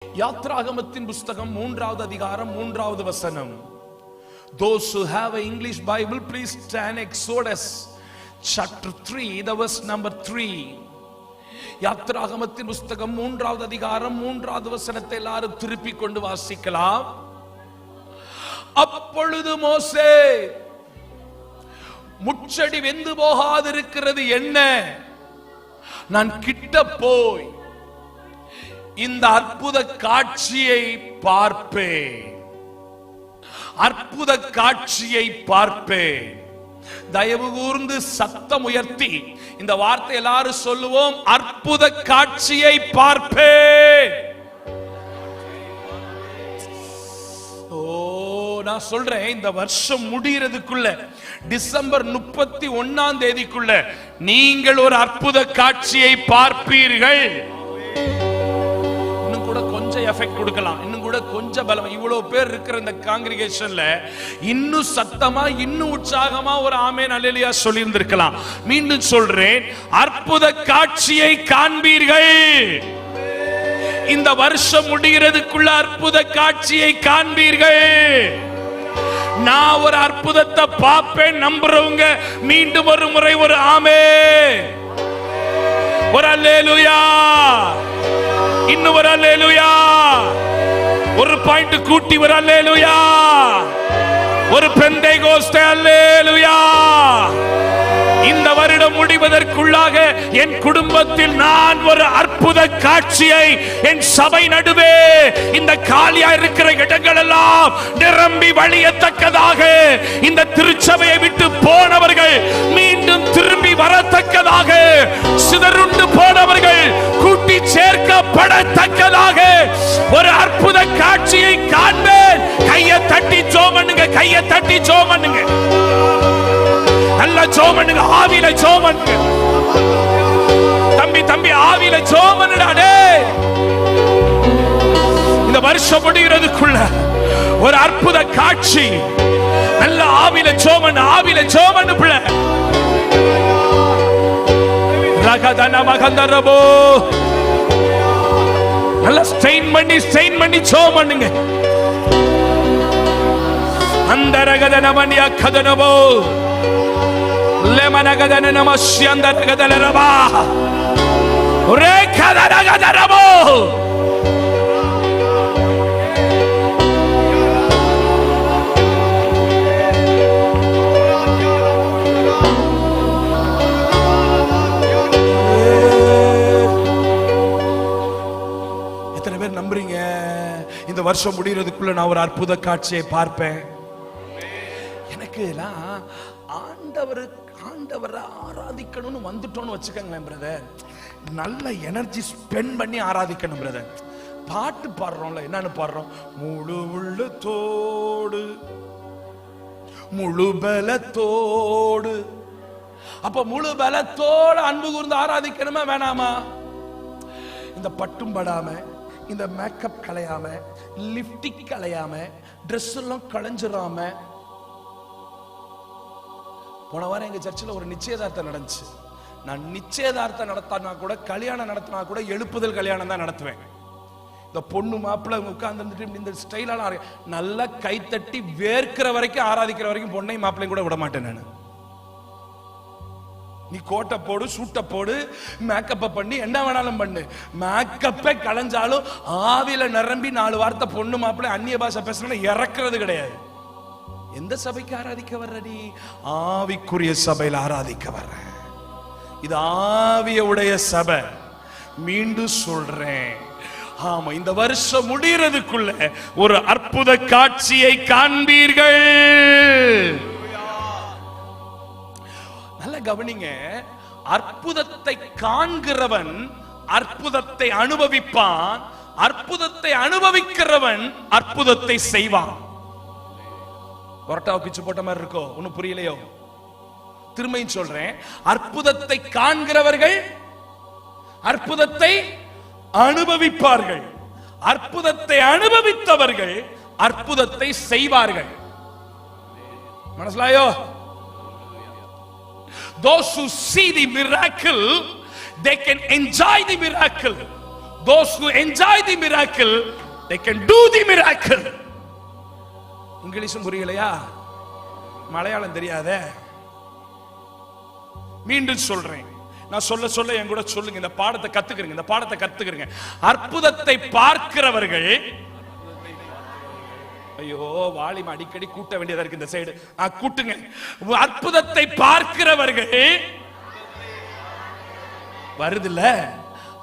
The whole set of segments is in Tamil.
யாத்ராகமத்தின் புஸ்தகம் 3வது அதிகாரம் 3வது வசனம். Those who have an English Bible, please stand Exodus chapter 3, the verse number 3. யாத்ராகமத்தின் புஸ்தகம் 3வது அதிகாரம் 3வது வசனத்தை எல்லாரும் திருப்பி கொண்டு வாசிக்கலாம். அப்பொழுது மோசே, முச்செடி வெந்து போகாதிருக்கிறது என்ன? நான் கிட்ட போய் இந்த அற்புத காட்சியை பார்ப்பேன், அற்புத காட்சியை பார்ப்பேன். தயவு கூர்ந்து சத்தம் உயர்த்தி இந்த வார்த்தை எல்லாரும் சொல்லுவோம், அற்புத காட்சியை பார்ப்பேன். ஓ, நான் சொல்றேன், இந்த வருஷம் முடிகிறதுக்குள்ள டிசம்பர் 31ஆம் தேதிக்குள்ள நீங்கள் ஒரு அற்புத காட்சியை பார்ப்பீர்கள். கொஞ்சம் எஃபெக்ட் கொடுக்கலாம், இன்னும் கூட கொஞ்சம் பலம். இவ்வளவு பேர் இருக்கிற இந்த காங்கிரிகேஷன்ல இன்னும் சத்தமா, இன்னும் உற்சாகமா ஒரு ஆமென் அல்லேலூயா சொல்லி இருந்திருக்கலாம். மீண்டும் சொல்றேன், அற்புத காட்சியை காண்பீர்கள். இந்த வருஷம் முடிகிறதுக்குள்ள அற்புத காட்சியை காண்பீர்கள். நான் ஒரு அற்புதத்தை பார்ப்பேன் நம்புறவங்க மீண்டும் ஒரு முறை ஒரு ஆமென், ஒரு அல்லேலூயா, இன்னும் ஒரு அல்லேலூயா, ஒரு பாயிண்ட் கூட்டி ஒரு அல்லேலூயா, ஒரு பெந்தேகோஸ்தே அல்லேலூயா. இந்த வருடம் முடிவதற்குள்ளாக என் குடும்பத்தில் நான் ஒரு அற்புத காட்சியை என் சபை நடுவே இந்த காலியா இருக்கிற இடங்கள் எல்லாம் நிரம்பி வழியத்தக்கதாக, இந்த திருச்சபையை விட்டு போனவர்கள் மீண்டும் திரும்பி வரத்தக்கதாக, சிதறுண்டு போனவர்கள் கூட்டி சேர்க்கப்படத்தக்கதாக ஒரு அற்புத காட்சியை காண்பேன். கையை தட்டி ஜெபம் பண்ணுங்க, கையை தட்டி ஜெபம் பண்ணுங்க, நல்ல ஜெபம் பண்ணுங்க, ஆவியில ஜெபம் பண்ணுங்க. தம்பி ஆவியில ஜெபம் பண்ணுடா. இந்த வருஷம் முடிகிறதுக்குள்ள ஒரு அற்புத காட்சி, நல்ல ஆவியில ஜெபம் பண்ணு, ஆவியில ஜெபம் பண்ணு பிள்ளை. ரகதன மகந்தரபோ, நல்ல ஸ்ட்ரெயின் பண்ணி ஜெபம் பண்ணுங்க. அந்த ரகதன மணியா கதனபோ லெமனகதன நமஸ்யந்தரகதலரபா ரேகதனகதரபோ. எத்தனை பேர் நம்புறீங்க இந்த வருஷம் முடிகிறதுக்குள்ள நான் ஒரு அற்புத காட்சியை பார்ப்பேன்? எனக்கு ஆண்டவரை ஆராதிக்கணும்னு வந்துட்டோன்னு வச்சுக்கங்களேன் பிரதர், நல்ல எனர்ஜி ஸ்பெண்ட் பண்ணி ஆராதிக்கணும் பிரதர். பாட்டு பாடுறோம்ல, என்னன்னு பாடுறோம்? முழு உள்ளத்தோடு முழு பலத்தோடு. அப்ப முழு பலத்தோடு அன்பு கூர்ந்து ஆராதிக்கணுமா வேணாமா? இந்த பட்டும் படாம, இந்த மேக்கப் கலையாம, லிப்டிக் கலையாம, ட்ரெஸ் எல்லாம் களைஞ்சிடாம. போன வாரம் எங்க சர்ச்சில் ஒரு நிச்சயதார்த்தம் நடந்துச்சு. நான் நிச்சயதார்த்தம் நடத்தினா கூட, கல்யாணம் நடத்தினா கூட எழுப்புதல் கல்யாணம் தான் நடத்துவேன். இந்த பொண்ணு மாப்பிள்ளை உட்கார்ந்துட்டு இந்த ஸ்டைலான நல்லா கைத்தட்டி வேர்க்கிற வரைக்கும், ஆராதிக்கிற வரைக்கும் பொண்ணையும் மாப்பிள்ளையும் கூட விட மாட்டேன் நான். நீ கோட்டை போடு, சூட்டை போடு, மேக்கப்பை பண்ணி என்ன வேணாலும் பண்ணு, மேக்கப்பை களைஞ்சாலும் ஆவியில நிரம்பி 4 வார்த்தை பொண்ணு மாப்பிள்ளை அந்நிய பாஷை பேசணும் இறக்குறது கிடையாது. எந்த சபைக்கு ஆராதிக்க வர்றடி? ஆவிக்குரிய சபையில் ஆராதிக்க வர்ற. இது ஆவிய உடைய சபை. மீண்டும் சொல்றேன், ஆமா, இந்த வருஷம் முடிகிறதுக்குள்ள ஒரு அற்புத காட்சியை காண்பீர்கள். நல்ல கவனிங்க, அற்புதத்தை காண்கிறவன் அற்புதத்தை அனுபவிப்பான், அற்புதத்தை அனுபவிக்கிறவன் அற்புதத்தை செய்வான். கொரட்டாவை பிச்சு போட்ட மாதிரி இருக்கோ? ஒன்னும் புரியலையோ? திரும்பியும் சொல்றேன், அற்புதத்தை காண்கிறவர்கள் அற்புதத்தை அனுபவிப்பார்கள், அற்புதத்தை அனுபவித்தவர்கள் அற்புதத்தை செய்வார்கள். மனசிலாயோ? Those who see the miracle, they can enjoy the miracle. those who enjoy the miracle, they can do the miracle. இங்கிலீஷும் புரியலையா? மலையாளம் தெரியாதே? மீண்டும் சொல்றேன், நான் சொல்ல சொல்ல என் கூட சொல்லுங்க. இந்த பாடத்தை கத்துக்கிறீங்க, இந்த பாடத்தை கத்துக்கிறீங்க. அற்புதத்தை பார்க்கிறவர்கள், ஐயோ வாலிம அடிக்கடி கூட்ட வேண்டியதா இருக்கு இந்த சைடு, கூட்டுங்க. அற்புதத்தை பார்க்கிறவர்கள் வருதுல்ல,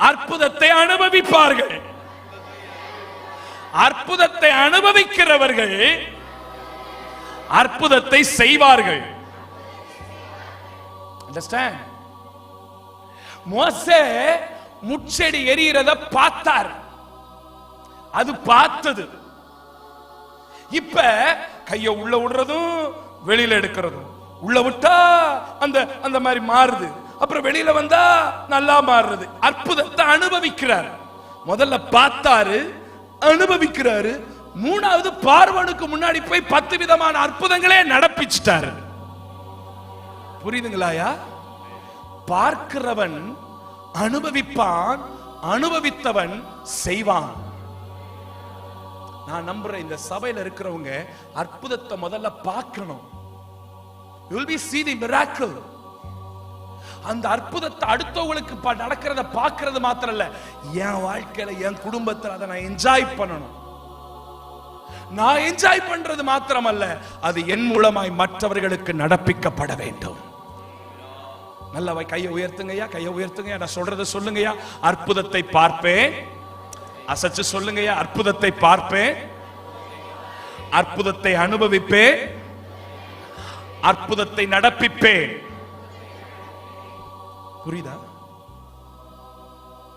அற்புதத்தை அனுபவிப்பார்கள். அற்புதத்தை அனுபவிக்கிறவர்கள் அற்புதத்தை செய்வார்கள். அண்டர்ஸ்டாண்ட்? மோசே முச்செடி எரியறத பார்த்தார், அது பார்த்தது. இப்ப கைய உள்ள விடுறதும் வெளியில எடுக்கிறதும், உள்ள விட்டா அந்த அந்த மாதிரி மாறுது, அப்புறம் வெளியில வந்தா நல்லா மாறுறது. அற்புதத்தை அனுபவிக்கிறார். முதல்ல பார்த்தாரு, அனுபவிக்கிறாரு. மூணாவது பார்வனுக்கு முன்னாடி போய் 10 விதமான அற்புதங்களே நடப்பிச்சிட்டாரு. புரியுதுங்களாயா? பார்க்கிறவன் அனுபவிப்பான், அனுபவித்தவன் செய்வான். நான் நம்புறேன் இந்த சபையில இருக்கிறவங்க அற்புதத்தை முதல்ல பார்க்கணும். You will be see the miracle. அந்த அற்புதத்தை அடுத்தவங்களுக்கு நடக்கிறத பார்க்கிறது மாத்திரம் இல்ல, என் வாழ்க்கையில என் குடும்பத்தில் அதை நான் என்ஜாய் பண்ணணும். நான் என்ஜாய் பண்றது மாத்திரமல்ல, அது என் மூலமாய் மற்றவர்களுக்கு நடப்பிக்கப்பட வேண்டும். நல்ல கையை உயர்த்துங்கய்யா, கையை உயர்த்துங்கய்யா. நான் சொல்றதை சொல்லுங்கய்யா. அற்புதத்தை பார்ப்பேன். அசைச்சு சொல்லுங்கய்யா. அற்புதத்தை பார்ப்பேன், அற்புதத்தை அனுபவிப்பேன், அற்புதத்தை நடப்பிப்பேன். புரியுதா?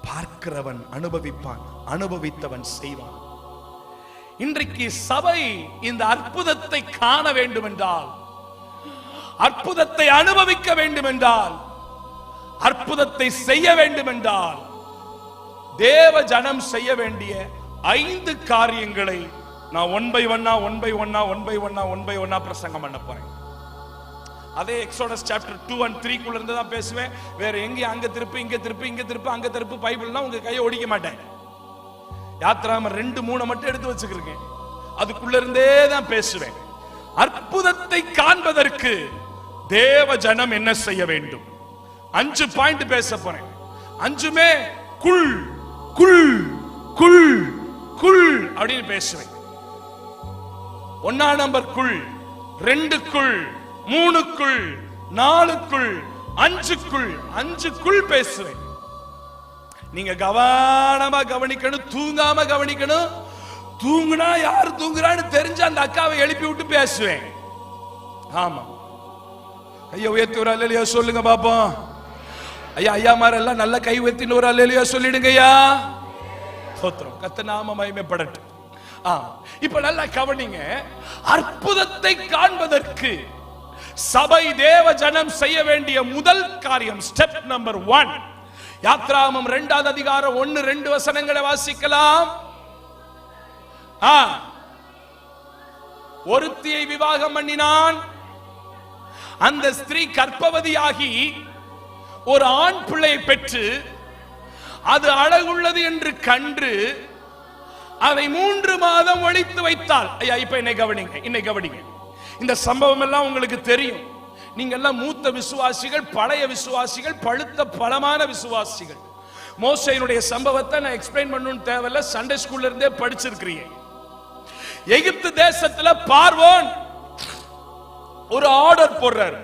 பார்க்கிறவன் அனுபவிப்பான், அனுபவித்தவன் செய்வான். இன்றைக்கு சபை இந்த அற்புதத்தை காண வேண்டும் என்றால், அற்புதத்தை அனுபவிக்க வேண்டும் என்றால், அற்புதத்தை செய்ய வேண்டும் என்றால், தேவ ஜனம் செய்ய வேண்டிய 5 காரியங்களை நான் ஒன் பை ஒன்னா பிரசங்கம் பண்ண போறேன். அதே எக்ஸோடஸ் சாப்டர் 2 and 3 குள்ள இருந்து தான் பேசுவேன். வேற எங்க அங்க திருப்பு இங்க திருப்பு இங்க திருப்பு அங்க திருப்பு பைபிள்னா உங்க கையை ஒடிக்க மாட்டேன். யாத்ராம 2-3 மட்டும் எடுத்து வச்சுக்கிறேன், அதுக்குள்ள இருந்தே தான் பேசுவேன். அற்புதத்தை காண்பதற்கு தேவ ஜனம் என்ன செய்ய வேண்டும்? 5 பாயிண்ட் பேச போறேன். 5மே குள் குள் குள் குள் அப்படின்னு பேசுவேன். 1 நம்பர் குள், 2 3 4 5 பேசுவேன். நீங்க கவனமா கவனிக்கணும், தூங்காம கவனிக்கணும். தூங்குனா யார் தூங்குறான்னு தெரிஞ்ச அந்த அக்காவை எழுப்பி விட்டு பேசுவேன். ஆமா, ஐயா உயர்த்தி ஒரு அல்லேலூயா சொல்லுங்க பாப்போம். ஐயா ஐயா மாரெல்லாம் நல்ல கை உயர்த்தின்னு ஒரு அல்லேலூயா சொல்லிடுங்க ஐயா. ஸ்தோத்திரம், கர்த்தர் நாம மகிமைப்படட்டும். இப்ப நல்லா கவனிங்க. அற்புதத்தை காண்பதற்கு சபை தேவ ஜனம் செய்ய வேண்டிய முதல் காரியம், ஸ்டெப் நம்பர் 1, யாத்ராகமம் 2 அதிகாரம் 1-2 வசனங்களை வாசிக்கலாம். ஒருத்தியை விவாகம் பண்ணினான். அந்த ஸ்திரீ கர்ப்பவதியாகி ஒரு ஆண் பிள்ளையை பெற்று அது அழகுள்ளது என்று கண்டு அதை 3 மாதம் ஒளித்து வைத்தாள். ஐயா இப்ப என்னை கவனிங்க. இந்த சம்பவம் எல்லாம் உங்களுக்கு தெரியும். நீங்க எல்லாம் மூத்த விசுவாசிகள், பழைய விசுவாசிகள், பழுத்த பலமான விசுவாசிகள். மோசேயினுடைய சம்பவத்தை நான் எக்ஸ்பிளைன் பண்ணணும்னு தேவையில்ல, சண்டே ஸ்கூல்ல இருந்தே படிச்சிருக்கிறீங்க. எகிப்து தேசத்துல பார்வோன் ஒரு ஆர்டர் போடுறாரு.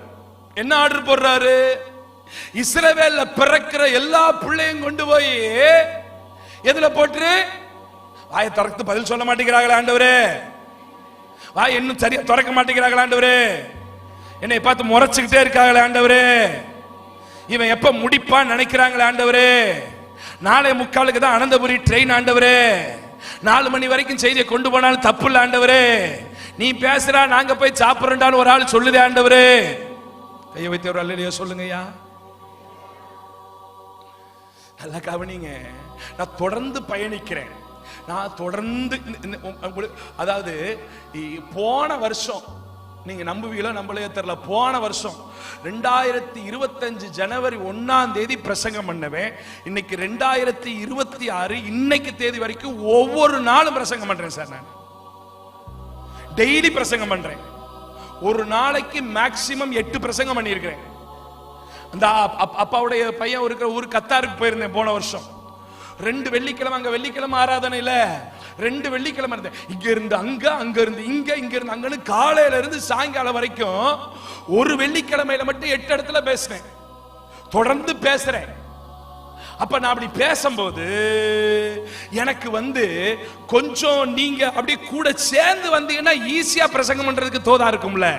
என்ன ஆர்டர் போடுறாரு? இஸ்ரவேல்ல பிறக்கிற எல்லா பிள்ளையும் கொண்டு போய் எதுல போட்டு, வாயை திறந்து பதில் சொல்ல மாட்டேங்கிறாங்களே ஆண்டவரே, வாய் இன்னும் சரியா திறக்க மாட்டேங்கிறாங்களே ஆண்டவரே, என்னை பார்த்து முறைச்சுக்கிட்டே இருக்காங்களே ஆண்டவரே, இவன் எப்ப முடிப்பான்னு நினைக்கிறாங்களே ஆண்டவரே, 4:45 தான் அனந்தபுரி ட்ரெயின் ஆண்டவரே, 4 மணி வரைக்கும் செய்தியை கொண்டு போனாலும் தப்பு இல்லை ஆண்டவரே, நீ பேசுறா நாங்க போய் சாப்பிடுறான்னு ஒரு ஆள் சொல்லுதே ஆண்டவரே. கையை வைத்து ஒரு அல்லேலூயா சொல்லுங்கய்யா. நல்லா கவனிங்க. நான் தொடர்ந்து பயணிக்கிறேன். நான் தொடர்ந்து, அதாவது போன வருஷம் நீங்க நம்புவீங்களோ நம்பலையோ தெரியல, போன வருஷம் 2025 ஜனவரி 1ஆம் தேதி பிரசங்கம் பண்ணவேன். இன்னைக்கு 2026 இன்னைக்கு தேதி வரைக்கும் ஒவ்வொரு நாளும் பிரசங்கம் பண்றேன் சார். நான் டெய்லி பிரசங்கம் பண்றேன். ஒரு நாளைக்கு மேக்சிமம் 8 பிரசங்கம் பண்ணியிருக்கிறேன். அந்த அப்பாவுடைய பையன் இருக்கிற ஊர் கத்தாருக்கு போயிருந்தேன் போன வருஷம். 2 வெள்ளிக்கிழமை, அங்க வெள்ளிக்கிழமை ஆராதனை இல்ல, 2 வெள்ளிக்கிழமை இருந்தேன். இங்க இருந்து அங்க, அங்க இருந்து இங்க, இங்க இருந்து அங்கன்னு காலையில இருந்து சாயங்காலம் வரைக்கும் ஒரு வெள்ளிக்கிழமையில மட்டும் 8 இடத்துல பேசினேன். தொடர்ந்து பேசுறேன். அப்ப நான் அப்படி பேசும்போது எனக்கு கொஞ்சம் நீங்க அப்படி கூட சேர்ந்து வந்தீங்கன்னா ஈஸியா பிரசங்கம் பண்றதுக்கு தோதா இருக்கும்ல.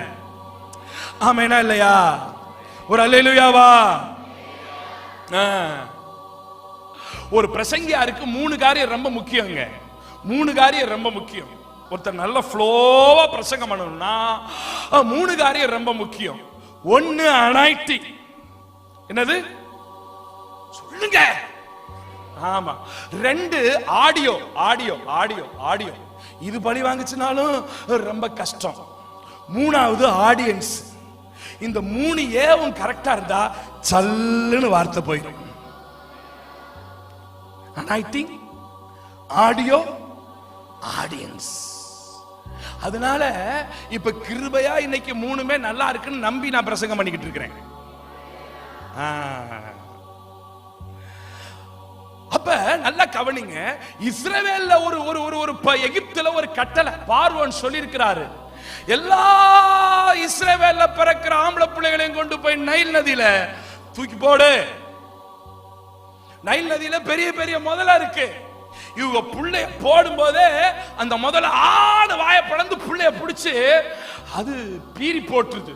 ஆமேனா இல்லையா? ஒரு அல்லேலூயாவா? ஒரு பிரசங்கியாருக்கு 3 காரியம் ரொம்ப முக்கியங்க. 3 காரியம் ரொம்ப முக்கியம். ஒருத்தர் நல்ல ஃப்ளோவா பிரசங்கம் பண்ணணும்னா 3 காரியம் ரொம்ப முக்கியம். 1 அனாயிட்டிங். என்னது சொல்லுங்க? ஆமா. 2 ஆடியோ. ஆடியோ ஆடியோ ஆடியோ இது பழி வாங்குச்சுனாலும் ரொம்ப கஷ்டம். 3வது ஆடியன்ஸ். இந்த 3 ஏவும் கரெக்டா இருந்தா சல்லுன்னு வார்த்தை போயிடும். அனாயிட்டிங், ஆடியோ, ஆடியன்ஸ். அதனால இப்ப கிருபையா இன்னைக்கு 3மே நல்லா இருக்குன்னு நம்பி நான் பிரசங்கம் பண்ணிக்கிட்டு இருக்கிறேன். அப்ப நல்லா கவனிங்க. இஸ்ரவேல்ல ஒரு எகிப்துல ஒரு கட்டளை பார்வோன் சொல்லி இருக்கிறாரு. எல்லா இஸ்ரவேல்ல பிறக்கிற ஆம்பளை பிள்ளைகளையும் கொண்டு போய் நைல் நதியில தூக்கி போடு. நைல் நதியில பெரிய பெரிய முதல்ல இருக்கு. இவங்க புள்ளைய போடும் போதே அந்த முதல்ல ஆடு வாயை பிளந்து புள்ளைய பிடிச்சு அது பீறி போட்டுருது.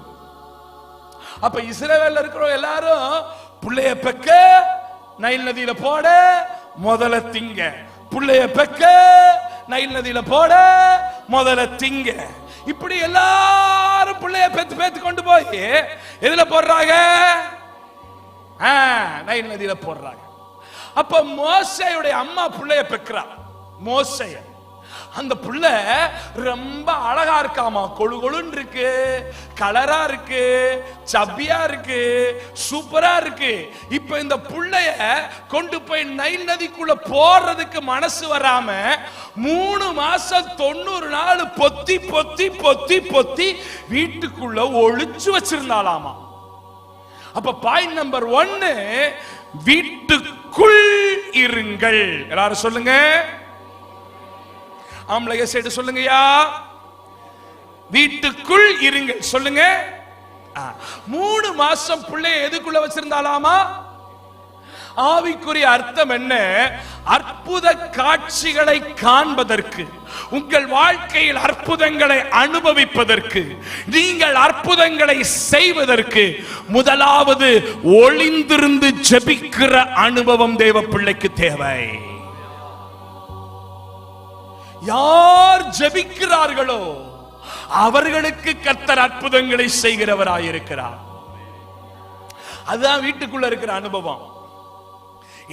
அப்ப இஸ்ரவேல்ல இருக்கிற எல்லாரும் புள்ளைய பெக்க நைல் நதியில போட, முதல்ல திங்க. புள்ளைய பெக்க நைல் நதியில போட, முதல்ல திங்க. இப்படி எல்லாரும் புள்ளைய பெத்து கொண்டு போய் எதுல போடுறாங்க? நைல் நதியில போடுறாங்க. அப்ப மோசேயுடைய அம்மா புள்ளைய பெக்கிறா. மோசேய அந்த புள்ள ரொம்ப அழகா இருக்காமா, கொழு கொழுன்னு இருக்கு, கலரா இருக்கு, சப்பியா இருக்கு, சூப்பரா இருக்கு. இப்ப இந்த புள்ளைய கொண்டு போய் நைல் நதிக்குள்ள போடுறதுக்கு மனசு வராம 3 மாசம் 90 நாள் பொத்தி பொத்தி பொத்தி பொத்தி வீட்டுக்குள்ள ஒளிச்சு வச்சிருந்தாலாமா. அப்ப பாயிண்ட் நம்பர் 1, வீட்டுக்குள் இருங்கள். எல்லாரும் சொல்லுங்க. ஆம்பளைய சைடு சொல்லுங்கயா. வீட்டுக்குள் இருங்கள் சொல்லுங்க. 3 மாசம் பிள்ளைய எதுக்குள்ள வச்சிருந்தாலாமா? ஆவிக்குரிய அர்த்தம் என்ன? அற்புத காட்சிகளை காண்பதற்கு, உங்கள் வாழ்க்கையில் அற்புதங்களை அனுபவிப்பதற்கு, நீங்கள் அற்புதங்களை செய்வதற்கு முதலாவது ஒளிந்திருந்து ஜெபிக்கிற அனுபவம் தேவ பிள்ளைக்கு தேவை. யார் ஜெபிக்கிறார்களோ அவர்களுக்கு கர்த்தர் அற்புதங்களை செய்கிறவராயிருக்கிறார். அதுதான் வீட்டுக்குள்ள இருக்கிற அனுபவம்.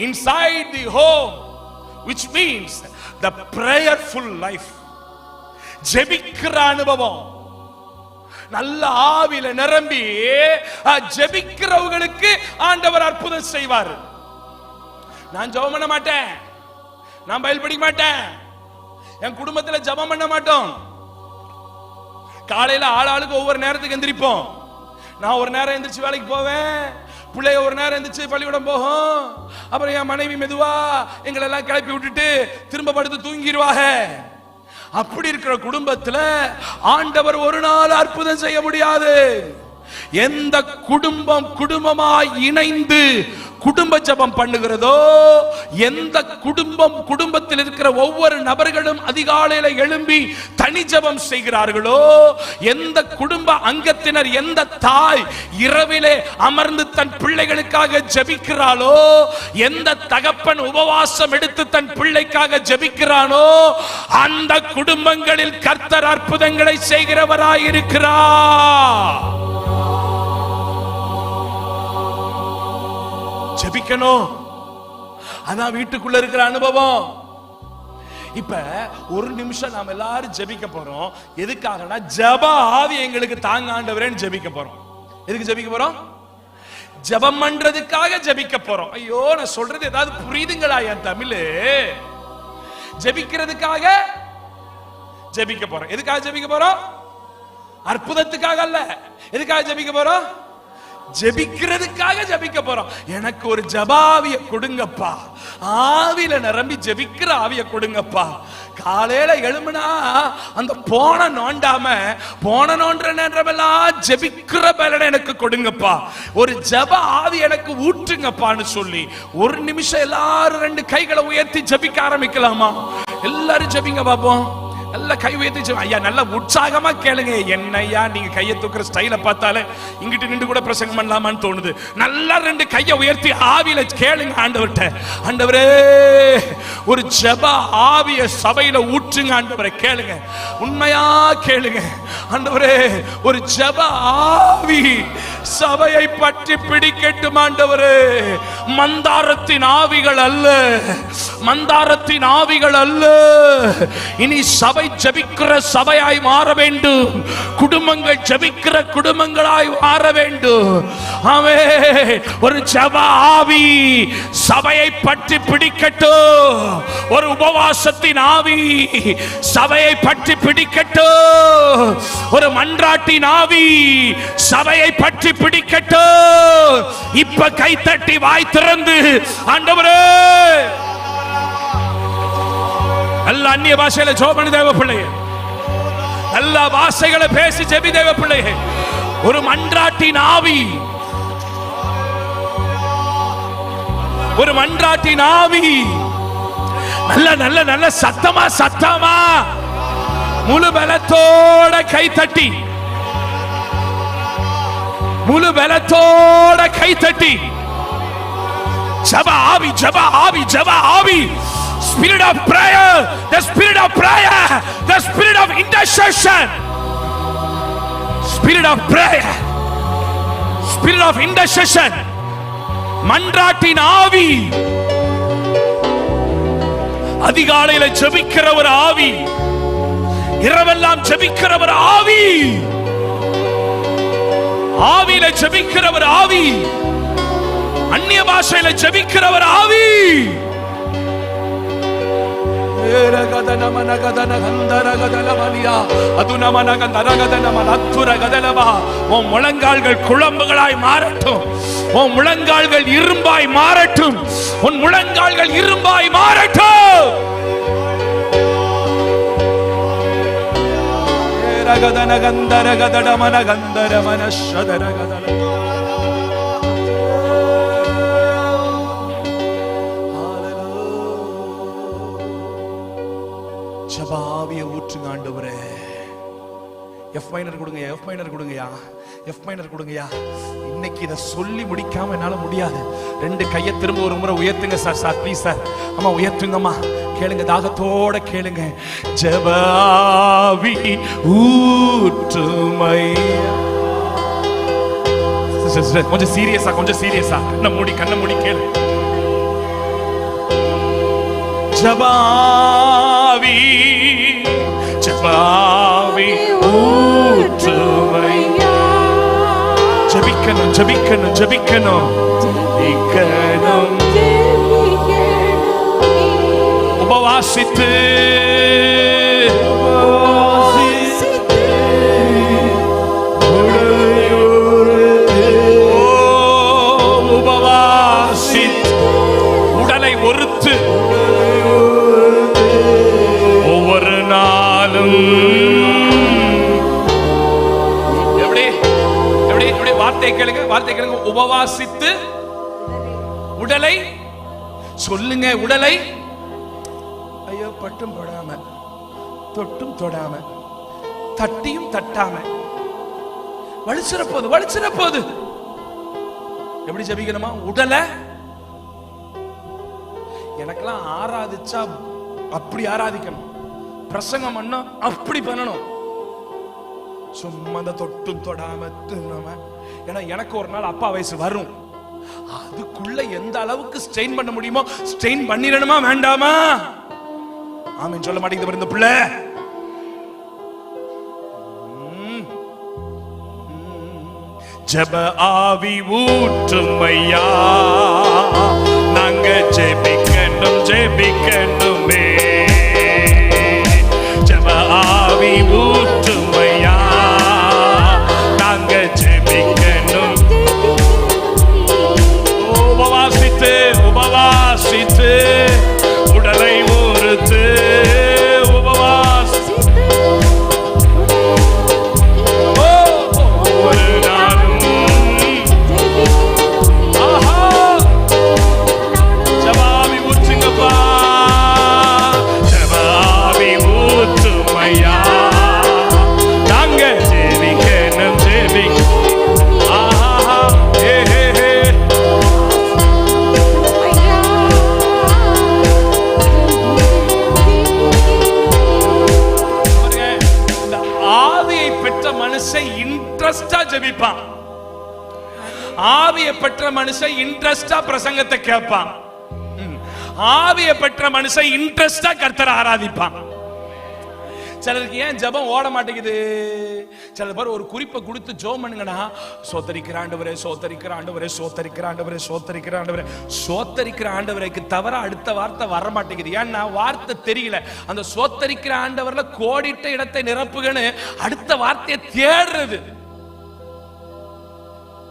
Inside the home, which means the prayerful life. ஜெபிக்கிற அனுபவம். நல்ல ஆவில நிரம்பி ஜெபிக்கிறவங்களுக்கு ஆண்டவர் அற்புதம் செய்வார். நான் ஜெபம் பண்ண மாட்டேன், நான் பைபிள் படிக்க மாட்டேன், என் குடும்பத்தில் ஜெபம் பண்ண மாட்டோம். காலையில ஆளாளுக்கு ஒவ்வொரு நேரத்துக்கு எந்திரிப்போம். நான் ஒரு நேரம் எந்திரிச்சு வேலைக்கு போவேன், பிள்ளைய ஒரு நேரம் எந்திரிச்சு பள்ளிக்கூடம் போகும். அப்புறம் என் மனைவி மெதுவா எங்களை எல்லாம் கிளப்பி விட்டுட்டு திரும்ப படுத்து தூங்கிடுவாங்க. அப்படி இருக்கிற குடும்பத்துல ஆண்டவர் ஒரு நாள் அற்புதம் செய்ய முடியாது. எந்த குடும்பம் குடும்பமாய் இணைந்து குடும்ப ஜெபம் பண்ணுகிறதோ, எந்த குடும்பத்தில் இருக்கிற ஒவ்வொரு நபர்களும் அதிகாலையில எழும்பி தனி ஜெபம் செய்கிறார்களோ, எந்த குடும்ப அங்கத்தினர், எந்த தாய் இரவிலே அமர்ந்து தன் பிள்ளைகளுக்காக ஜெபிக்கிறாளோ, எந்த தகப்பன் உபவாசம் எடுத்து தன் பிள்ளைக்காக ஜெபிக்கிறானோ, அந்த குடும்பங்களில் கர்த்தர் அற்புதங்களை செய்கிறவராயிருக்கிறார். ஜெபிக்கணும். அதான் வீட்டுக்குள்ள இருக்கிற அனுபவம். இப்ப ஒரு நிமிஷம் நாம எல்லாரும் ஜெபிக்க போறோம். எதுக்காகனா ஜெப ஆவி எங்களுக்கு தாங்க ஆண்டவரேன்னு ஜெபிக்க போறோம். எதுக்கு ஜெபிக்க போறோம்? ஜெபம் பண்றதுக்காக ஜெபிக்க போறோம். ஐயோ, நான் சொல்றது ஏதாவது புரியுதுங்களா? என் தமிழ் ஜெபிக்கிறதுக்காக ஜெபிக்க போறோம். எதுக்காக ஜெபிக்க போறோம்? அற்புதத்துக்காக அல்ல. எதுக்காக ஜெபிக்க போறோம்? ஜெபிக்கிறதுக்காக ஜெபிக்க போறோம். எனக்கு ஒரு ஜெபாவிய கொடுங்கப்பா, ஆவியில நிரம்பி ஜெபிக்கிற ஆவிய கொடுங்கப்பா. காலையில எழும்புனா அந்த போன நோண்டாம போன நோன்ற நேரமெல்லாம் ஜெபிக்கிற பலனை எனக்கு கொடுங்கப்பா. ஒரு ஜெப ஆவி எனக்கு ஊற்றுங்கப்பான்னு சொல்லி ஒரு நிமிஷம் எல்லாரும் 2 கைகளை உயர்த்தி ஜெபிக்க ஆரம்பிக்கலாமா? எல்லாரும் ஜெபிங்க பாப்போம். நல்ல கை உயர்த்தி ஐயா, நல்ல உற்சாகமா கேளுங்க. என்னையா நீங்க கையை தூக்குற ஸ்டைல பார்த்தாலே இங்கிட்டு நின்று கூட பிரசங்கம் பண்ணலாமான்னு தோணுது. நல்லா 2 கையை உயர்த்தி ஆவியில கேளுங்க ஆண்டவர்கிட்ட. ஆண்டவரே, ஒரு ஜெப ஆவிய சபையில ஊற்றுங்க ஆண்டவரே. கேளுங்க, உண்மையா கேளுங்க. ஆண்டவரே, ஒரு ஜெப ஆவி சபையை பற்றி பிடிக்கட்டும் ஆண்டவரே. மந்தாரத்தின் ஆவிகள் அல்ல, மந்தாரத்தின் ஆவிகள் அல்ல. இனி சபை ஜெபிக்கிற சபையாய் மாற வேண்டும். குடும்பங்கள் ஜெபிக்கிற குடும்பங்களாய் மாற வேண்டும். ஆமென். ஒரு ஜெப ஆவி சபையை பற்றி பிடிக்கட்டும். ஒரு உபவாசத்தின் ஆவி சபையை பற்றி பிடிக்கட்டும். ஒரு மன்றாட்டின் ஆவி சபையை பற்றி பிடிக்கட்டும். இப்ப கைத்தட்டி வாய் திறந்து ஆண்டவரே, நல்ல அந்நிய பாஷையில ஜெபம் தேவ பிள்ளையே, நல்ல பாஷைகளை பேசி ஜெபி தேவ பிள்ளையே. ஒரு மன்றாட்டின் ஆவி, ஒரு மன்றாட்டின் ஆவி. நல்ல நல்ல நல்ல சத்தமா சத்தமா முழு பலத்தோட கைத்தட்டி, முழு பலத்தோட கைத்தட்டி ஜெப ஆவி, ஜெப ஆவி, ஜெப ஆவி. Spirit of prayer, the spirit of prayer, the spirit of intercession, spirit of prayer, spirit of intercession. மன்றாட்டின் ஆவி, அதிகாலையில ஜெபிக்கிற ஒரு ஆவி, இரவெல்லாம் ஜெபிக்கிற ஒரு ஆவி, ஆவியில ஜெபிக்கிற ஒரு ஆவி, அந்நிய பாஷையில ஜெபிக்கிற ஒரு ஆவி. முழங்கால்கள் குழம்புகளாய் மாறட்டும். உன் முழங்கால்கள் இரும்பாய் மாறட்டும். உன் முழங்கால்கள் இரும்பாய் மாறட்டும். ஜெபாவிய ஊற்றுங்க ஆண்டவரே. எஃப் மைனர் கொடுங்க, எஃப் மைனர் கொடுங்கயா, எஃப் மைனர் கொடுங்கயா. இன்னைக்கு இதை சொல்லி முடிக்காம என்னால முடியாது. 2 கையை திரும்ப ஒரு முறை உயர்த்துங்க சார். சார் ப்ளீஸ் சார், அம்மா உயர்த்துங்கம்மா. கேளுங்க, தாகத்தோட கேளுங்க. ஜெபாவி ஊற்றுமையா. கொஞ்சம் சீரியஸா, கொஞ்சம் சீரியஸா கண்ணை மூடி கேளு. ஜெபாவி, ஜெபாவி ஊற்றுமையா. ஜெபிக்கணும், ஜெபிக்கணும், ஜெபிக்கணும், ஜெபிக்கணும். உபவாசித்து உபவாசித்து உடலை ஒருத்து ஒவ்வொரு நாளும். எப்படி எப்படி எப்படி வார்த்தை கேளுங்க, வார்த்தை கேளுங்க. உபவாசித்து உடலை சொல்லுங்க. உடலை ஐயோ பட்டும் போடாம, தொட்டும் தொடாம, தட்டியும் தட்டாம, வலிச்சிட போது, வலிச்சிட போது. எப்படி ஜெபிக்கணுமா? உடலை எனக்கெல்லாம் ஆராதிச்சா அப்படி ஆராதிக்கணும், பிரசங்கம் பண்ணா அப்படி பண்ணணும். சும்மா தொட்டும் தொடாம தின்னாம. ஏன்னா எனக்கு ஒரு நாள் அப்பா வயசு வரும். அதுக்குள்ள எந்த அளவுக்கு ஸ்ட்ரெயின் பண்ண முடியுமோ ஸ்ட்ரெயின் பண்ணிடணுமா வேண்டாமா? ஆமென் சொல்ல மாட்டேங்குது இந்த பிள்ளை. ஜெப ஆவி ஊற்றுமையா, நாங்க ஜெபிக்கணும் ஜெபிக்கணுமே. ஜெப ஆவி ஊற்றுமையா, நாங்க ஜெபிக்கணும். உபவாசித்து உபவாசித்து உடலை ஊறுத்து ஜெபிப்பான். ஆவியை பெற்ற மனுஷன் இன்ட்ரெஸ்டா பிரசங்கத்தை கேட்பான். ஆவியை பெற்ற மனுஷன் இன்ட்ரெஸ்டா கர்த்தரை ஆராதிப்பான். சிலருக்கு ஏன் ஜெபம் ஓட மாட்டேங்குது? சில பேர் ஒரு குறிப்பை கொடுத்து ஜெபம் பண்ணுங்கனா, சோத்தரிக்கிற ஆண்டவரே சோத்தரிக்கிற ஆண்டவரே சோத்தரிக்கிற ஆண்டவரே சோத்தரிக்கிற ஆண்டவரே சோத்தரிக்கிற ஆண்டவரைக்கு தவிர அடுத்த வார்த்தை வர மாட்டேங்குது. ஏன்னா வார்த்தை தெரியல. அந்த சோத்தரிக்கிற ஆண்டவர்ல கோடிட்ட இடத்தை நிரப்புகன்னு அடுத்த வார்த்தையை தேடுறது.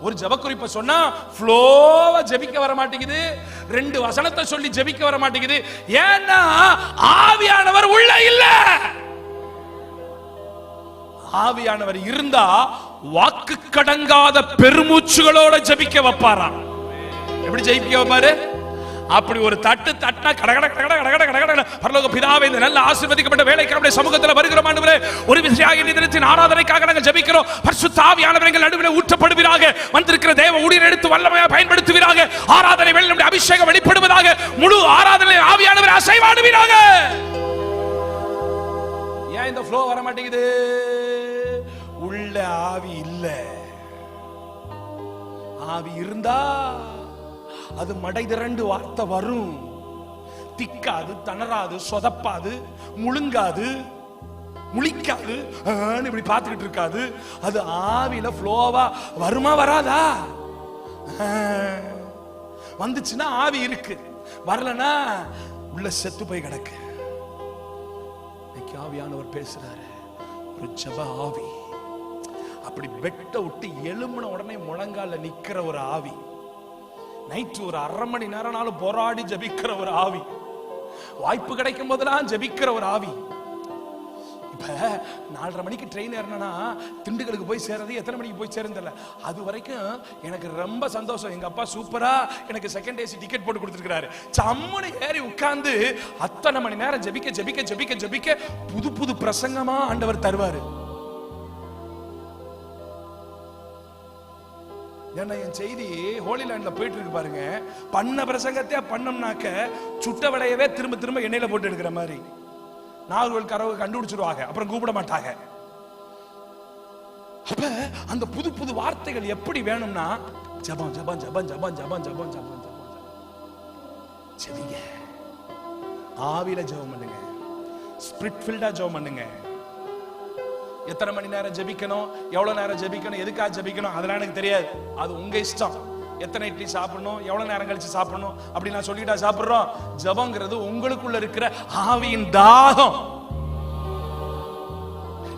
ஒரு ஜெப குறிப்பை சொன்னா ஃப்ளோவா ஜெபிக்க வர மாட்டேங்குது. ரெண்டு வசனத்தை சொல்லி ஜெபிக்க வர மாட்டேங்குது. ஏன்னா ஆவியானவர் உள்ள இல்ல. ஆவியானவர் இருந்தா வாக்கு கடங்காத பெருமூச்சுகளோட ஜெபிக்க வைப்பாராம். எப்படி ஜெபிக்க வைப்பாரு? அப்படி ஒரு தட்டு தட்டினா கடகட கடகட கடகட கடகட பரலோக பிதாவே, இந்த நல்ல ஆசீர்வதிக்கப்பட்ட வேலைக்கு நம்முடைய சமூகத்தில் வருகிறோம் ஆண்டவரே. ஒரு விசையாக இந்த தினத்தின் ஆராதனைக்காக நாங்கள் ஜெபிக்கிறோம். பரிசுத்த ஆவியானவர் எங்கள் நடுவில் ஊற்றப்படுவீராக. வந்திருக்கிற தேவ ஊழியர் எடுத்து வல்லமையாக பயன்படுத்துவீராக. ஆராதனை வேளையில் நம்முடைய அபிஷேகம் வெளிப்படுவதாக. முழு ஆராதனை ஆவியானவர் அசைவாடுவீராக. ஏன் இந்த ஃப்ளோ வர மாட்டேங்குது? உள்ள ஆவி இல்ல. ஆவி இருந்தா அது மடை திரண்டு வார்த்தை வரும். திக்காது, தணராது, சொதப்பாது, முழுங்காது, முழிக்காது, இப்படி பார்த்துக்கிட்டு இருக்காது. அது ஆவியில ஃப்ளோவா வருமா வராதா? வந்துச்சுன்னா ஆவி இருக்கு, வரலனா உள்ள செத்து போய் கிடக்கு. ஆவியானவர் பேசுறாரு. ஒரு ஜெப ஆவி, அப்படி வெட்ட விட்டு எலும்புன உடனே முழங்கால நிக்கிற ஒரு ஆவி, நைட்டு ஒரு 1/2 மணி நேரம்னாலும் போராடி ஜெபிக்கிற ஒரு ஆவி, வாய்ப்பு கிடைக்கும் போதெல்லாம் ஜெபிக்கிற ஒரு ஆவி. இப்ப 4:30 மணிக்கு ட்ரெயின் ஏறினா திண்டுக்கலுக்கு போய் சேர்றது எத்தனை மணிக்கு போய் சேர்ந்தல, அது வரைக்கும் எனக்கு ரொம்ப சந்தோஷம். எங்க அப்பா சூப்பரா எனக்கு செகண்ட் ஏசி டிக்கெட் போட்டு கொடுத்துருக்காரு. சம்முனு ஏறி உட்கார்ந்து அத்தனை மணி நேரம் ஜெபிக்க ஜெபிக்க ஜெபிக்க ஜெபிக்க புது புது பிரசங்கமா ஆண்டவர் தருவாரு. ஏன்னா என் செய்தி ஹோலி லேண்ட்ல போயிட்டு இருக்கு பாருங்க. பண்ண பிரசங்கத்தையா பண்ணோம்னாக்க சுட்ட விளையவே திரும்ப திரும்ப எண்ணெயில போட்டு எடுக்கிற மாதிரி. நாகர்கள் கரவை கண்டுபிடிச்சிருவாங்க, அப்புறம் கூப்பிட மாட்டாங்க. அப்ப அந்த புது புது வார்த்தைகள் எப்படி வேணும்னா ஜபம் ஜபம் ஜபம் ஜபம் ஜபம் ஜபம் ஜபம் ஜபம் ஜெபிங்க. ஆவியில ஜெபம் பண்ணுங்க, ஸ்பிரிட் ஃபில்டா ஜெபம் பண்ணுங்க. எத்தனை மணி நேரம் ஜெபிக்கணும், எவ்வளவு நேரம் ஜெபிக்கணும், எதுக்காக ஜெபிக்கணும் அதெல்லாம் எனக்கு தெரியாது. அது உங்க இஷ்டம். எத்தனை இட்லி சாப்பிடணும், எவ்வளவு நேரம் கழிச்சு சாப்பிடணும் அப்படி நான் சொல்லிட்டா சாப்பிடுறோம். ஜெபம்ங்கிறது உங்களுக்குள்ள இருக்கிற ஆவியின் தாகம்.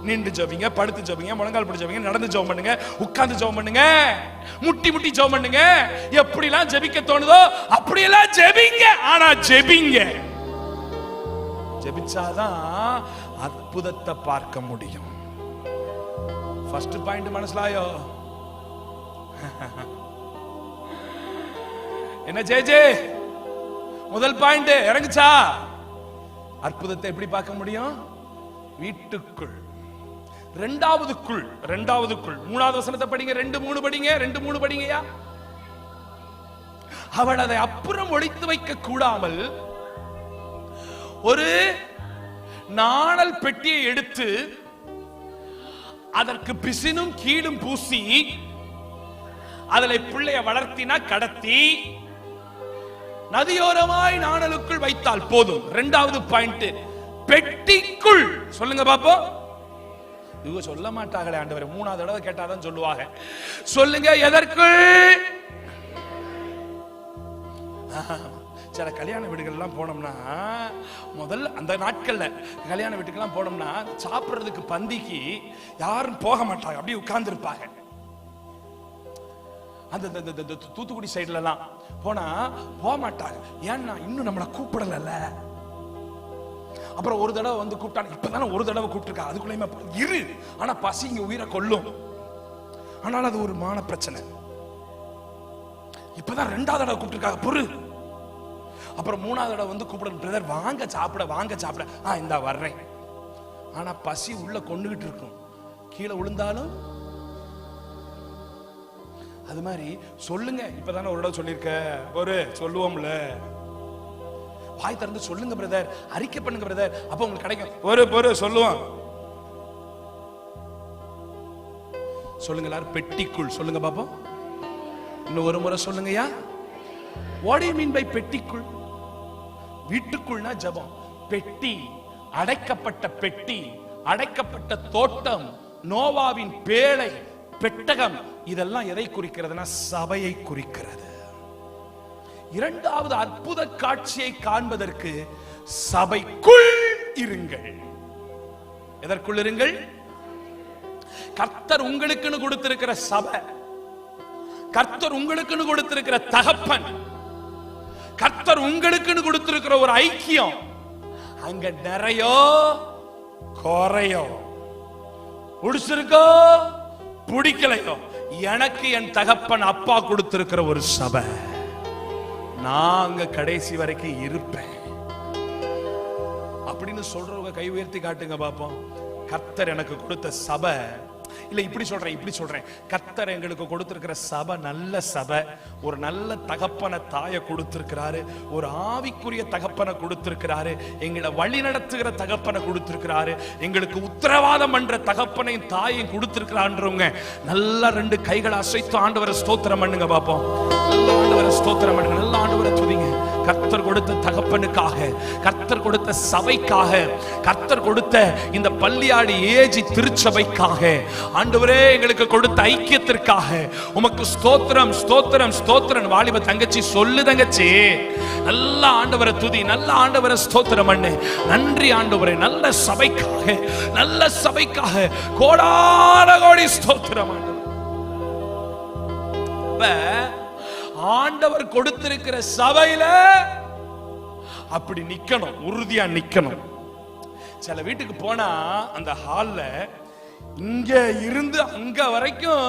நின்று ஜெபிங்க, படுத்து ஜெபிங்க, முழங்கால் போட்டு ஜெபிங்க, நடந்து ஜெபம் பண்ணுங்க, உட்கார்ந்து ஜெபம் பண்ணுங்க, முட்டி முட்டி ஜெபம் பண்ணுங்க. எப்படிலாம் ஜெபிக்க தோணுதோ அப்படியெல்லாம் ஜெபிங்க. ஆனா ஜெபிங்க. ஜெபிச்சாதான் அற்புதத்தை பார்க்க முடியும். ஃபர்ஸ்ட் பாயிண்ட் மனசுலாயோ? என்ன ஜெஜே முதல் பாயிண்ட் இறங்குச்சா? அற்புதத்தை எப்படி பார்க்க முடியும்? வீட்டுக்குள். இரண்டாவதுக்குள். மூணாவது வசனத்தை படிங்க. 2:3 படிங்க. 2:3 படிங்கயா. அவள் அதை அப்புறம் ஒளித்து வைக்க கூடாமல் ஒரு நாணல் பெட்டியை எடுத்து அதற்கு பிசினும் கீழும் பூசி அதில் பிள்ளைய வளர்த்தினா கடத்தி நதியோரமாய் நாணலுக்குள் வைத்தால் போதும். இரண்டாவது பாயிண்ட், பெட்டிக்குள். சொல்லுங்க பாப்போம். இவங்க சொல்ல மாட்டாங்களே ஆண்டவரே, 3வது தடவை கேட்டாதான் சொல்லுவாங்க. சொல்லுங்க, எதற்குள்? சில கல்யாண வீடுகள்லாம் போனோம்னா, முதல்ல அந்த நாட்கள்ல கல்யாண வீட்டுக்கெல்லாம் போனோம்னா சாப்பிடுறதுக்கு பந்திக்கு யாரும் போக மாட்டாங்க, அப்படியே உட்கார்ந்து இருப்பாங்க. அந்த தூத்துக்குடி சைடுல எல்லாம் போனா போக மாட்டாங்க. ஏன்னா இன்னும் நம்மளை கூப்பிடல. அப்புறம் ஒரு தடவை வந்து கூப்பிட்டாங்க, இப்பதானே ஒரு தடவை கூப்பிட்டுருக்கா, அதுக்குள்ளேயுமே இரு. ஆனா பசி இங்க உயிரை கொல்லும். ஆனால் அது ஒரு மான பிரச்சனை. இப்பதான் 2வது தடவை கூப்பிட்டுருக்காங்க, பொறு. அப்புறம் 3வது தடவை வந்து கூப்பிடணும், பிரதர் வாங்க சாப்பிட, வாங்க சாப்பிட. இந்த வர்றேன். ஆனா பசி உள்ள கொண்டுகிட்டு இருக்கும், கீழே விழுந்தாலும். அது மாதிரி சொல்லுங்க, இப்பதானே ஒரு தடவை சொல்லியிருக்க, ஒரு சொல்லுவோம்ல, வாய் திறந்து சொல்லுங்க பிரதர், அறிக்கை பண்ணுங்க பிரதர், அப்ப உங்களுக்கு கிடைக்கும். ஒரு சொல்லுவோம். சொல்லுங்க எல்லாரும், பெட்டிக்குள். சொல்லுங்க பாப்போம். இன்னும் ஒரு முறை சொல்லுங்கயா. What do you mean by பெட்டிக்குள்? வீட்டுக்குள்னா ஜெபம். பெட்டி, அடைக்கப்பட்ட பெட்டி, அடைக்கப்பட்ட தோட்டம், நோவாவின் பேழை, பெட்டகம், இதெல்லாம் எதை குறிக்கிறதுனா சபையை குறிக்கிறது. 2வது அற்புத காட்சியை காண்பதற்கு சபைக்குள் இருங்கள். எதற்குள் இருங்கள்? கர்த்தர் உங்களுக்குன்னு கொடுத்திருக்கிற சபை, கர்த்தர் உங்களுக்குன்னு கொடுத்திருக்கிற தகப்பன், கர்த்தர் உங்களுக்குன்னு கொடுத்திருக்கிற ஒரு ஐக்கியம், அங்க நிறையோ குறையோ, பிடிச்சிருக்கோ பிடிக்கலையோ, எனக்கு என் தகப்பன் அப்பா கொடுத்திருக்கிற ஒரு சபை, நான் அங்க கடைசி வரைக்கும் இருப்பேன் அப்படின்னு சொல்றவங்க கை உயர்த்தி காட்டுங்க பாப்போம். கர்த்தர் எனக்கு கொடுத்த சபை, இல்ல இப்படி சொல்றேன், கர்த்தர் எங்களுக்கு கொடுத்திருக்கிற சபை நல்ல சபை. ஒரு நல்ல தகப்பன தாயை கொடுத்திருக்கிறாரு, ஒரு ஆவிக்குரிய தகப்பனை கொடுத்திருக்கிறாரு, எங்களை வழி நடத்துகிற தகப்பனை கொடுத்திருக்கிறாரு, எங்களுக்கு உத்தரவாதம் பண்ற தகப்பனையும் தாயையும் கொடுத்திருக்கிறான்றவங்க நல்லா 2 கைகளை அசைத்து ஆண்டவரை ஸ்தோத்திரம் பண்ணுங்க பாப்போம். நல்ல ஆண்டவரை ஸ்தோத்திரம் பண்ணுங்க, நல்ல ஆண்டவரை துதிங்க. கர்த்தர் கொடுத்த தகப்பனுக்காக, கர்த்தர் கொடுத்த சபைக்காக, கர்த்தர் கொடுத்த இந்த பள்ளியாடி ஏஜி திருச்சபைக்காக, ஆண்டவரே எங்களுக்கு கொடுத்த ஐக்கியத்திற்காக உமக்கு ஸ்தோத்திரம், ஸ்தோத்திரம், ஸ்தோத்திரம். வாலிப தங்கச்சி சொல்லு தங்கச்சி, நல்ல ஆண்டவரை துதி, நல்ல ஆண்டவரை ஸ்தோத்திரம் பண்ணு. நன்றி ஆண்டவரே, நல்ல சபைக்காக, நல்ல சபைக்காக கோடான கோடி ஸ்தோத்திரம் ஆண்டவரே. ஆண்டவர் கொடுத்திருக்கிற சபையில அப்படி நிக்கணும், உறுதியா நிக்கணும். சில வீட்டுக்கு போனா அந்த ஹால்ல இங்க இருந்து அங்க வரைக்கும்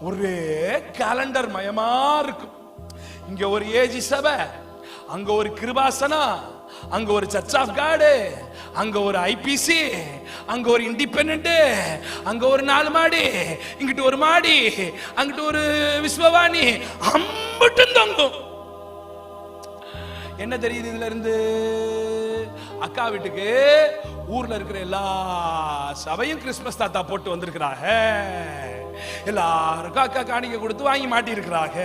ஒரே கேலண்டர் மயமா இருக்கும். இங்க ஒரு ஏஜி சபை, அங்க ஒரு கிருபாசனா, அங்க ஒரு சர்ச் ஆஃப் காட், அங்க ஒரு ஐபிசி, அங்க ஒரு இண்டிபெண்டன்ட், அங்க ஒரு 4 மாடி, இங்கிட்டு ஒரு மாடி, அங்கிட்டு ஒரு விஸ்வவாணி, அம்பட்டும் தங்கும். என்ன தெரியுது இதுல இருந்து? அக்கா வீட்டுக்கு ஊர்ல இருக்கிற எல்லா சபையும் கிறிஸ்துமஸ் தாத்தா போட்டு வந்திருக்கிறாங்க, எல்லாருக்கும் அக்கா காணிக்கை கொடுத்து வாங்கி மாட்டி இருக்கிறாங்க.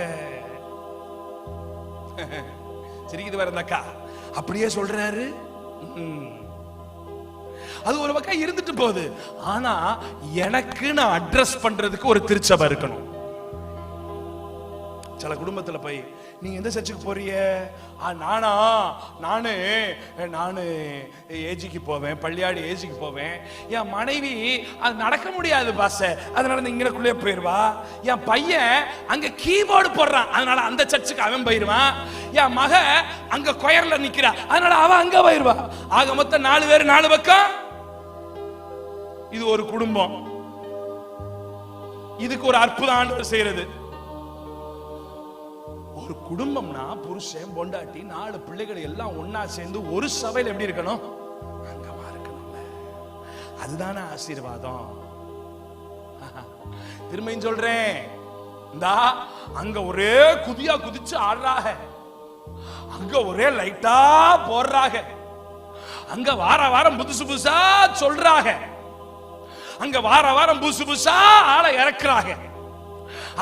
சிரிக்குது வேற அந்த அக்கா, அப்படியே சொல்றாரு. அது ஒரு பக்கம் இருந்துட்டு போகுது. ஆனா எனக்கு நான் அட்ரஸ் பண்றதுக்கு ஒரு திருச்சபை இருக்கணும். சில குடும்பத்துல போய் நீங்க எந்த சர்ச்சுக்கு போறீங்க? நானு ஏஜிக்கு போவேன், பள்ளியாடி ஏஜிக்கு போவேன். என் மனைவி அது நடக்க முடியாது பாச, அதனால இங்கக்குள்ளே போயிருவா. என் பையன் அங்க கீபோர்டு போடுறான், அதனால அந்த சர்ச்சுக்கு அவன் போயிருவான். என் மக அங்க கொயர்ல நிக்கிறா, அதனால அவன் அங்க போயிருவா. ஆக மொத்தம் 4 பேர் 4 பக்கம். இது ஒரு குடும்பம். இதுக்கு ஒரு அற்புதம் ஆண்டவர் செய்யறது. ஒரு குடும்பம்னா புருஷன், பொண்டாட்டி, 4 பிள்ளைகள் எல்லாம் ஒன்னா சேர்ந்து ஒரு சபையில் எப்படி இருக்கணும்? அங்கமா இருக்கணும்ல. அதுதானே ஆசீர்வாதம். திரும்பியும் சொல்றேன், இந்தா அங்க ஒரே குதியா குதிச்சு ஆடுறாங்க, அங்க ஒரே லைட்டா போடுறாங்க, அங்க வாரம் புதுசு புதுசா சொல்றாங்க, அங்க வாரம் புதுசு புதுசா ஆளை இறக்குறாங்க.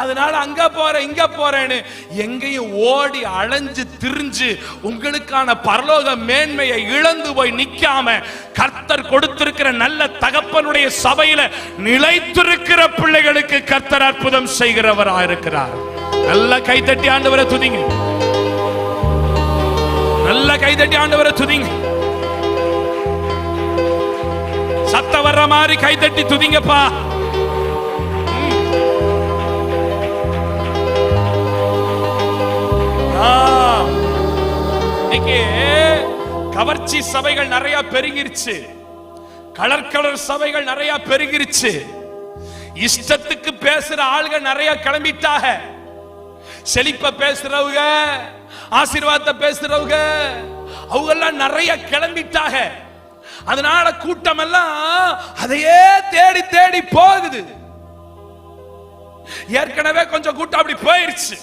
அதனால அங்க போறேன் இங்க போறேன்னு எங்கேயும் ஓடி அலைஞ்சு திரிஞ்சு உங்களுக்கான பரலோக மேன்மையை இழந்து போய் நிக்காம கர்த்தர் கொடுத்திருக்கிற நல்ல தகப்பனுடைய சபையில நிலைத்திருக்கிற பிள்ளைகளுக்கு கர்த்தர் அற்புதம் செய்கிறவராக இருக்கிறார். நல்ல கைதட்டி ஆண்டவரை துதிங்க. நல்ல கைதட்டி ஆண்டவரை துதிங்க. சத்த வர்ற மாதிரி கைதட்டி துதிங்கப்பா. கவர்ச்சி சபைகள் நிறைய பெருகிருச்சு. கலர் கலர் சபைகள் நிறைய பெருகிருச்சு. இஷ்டத்துக்கு பேசுற ஆள்கள் நிறைய கிளம்பிட்டாக. செழிப்ப பேசுறவங்க, ஆசீர்வாதத்தை பேசுறவங்க, அவங்க எல்லாம் நிறைய கிளம்பிட்டாக. அதனால கூட்டம் எல்லாம் அதையே தேடி தேடி போகுது. ஏற்கனவே கொஞ்சம் கூட்டம் அப்படி போயிருச்சு.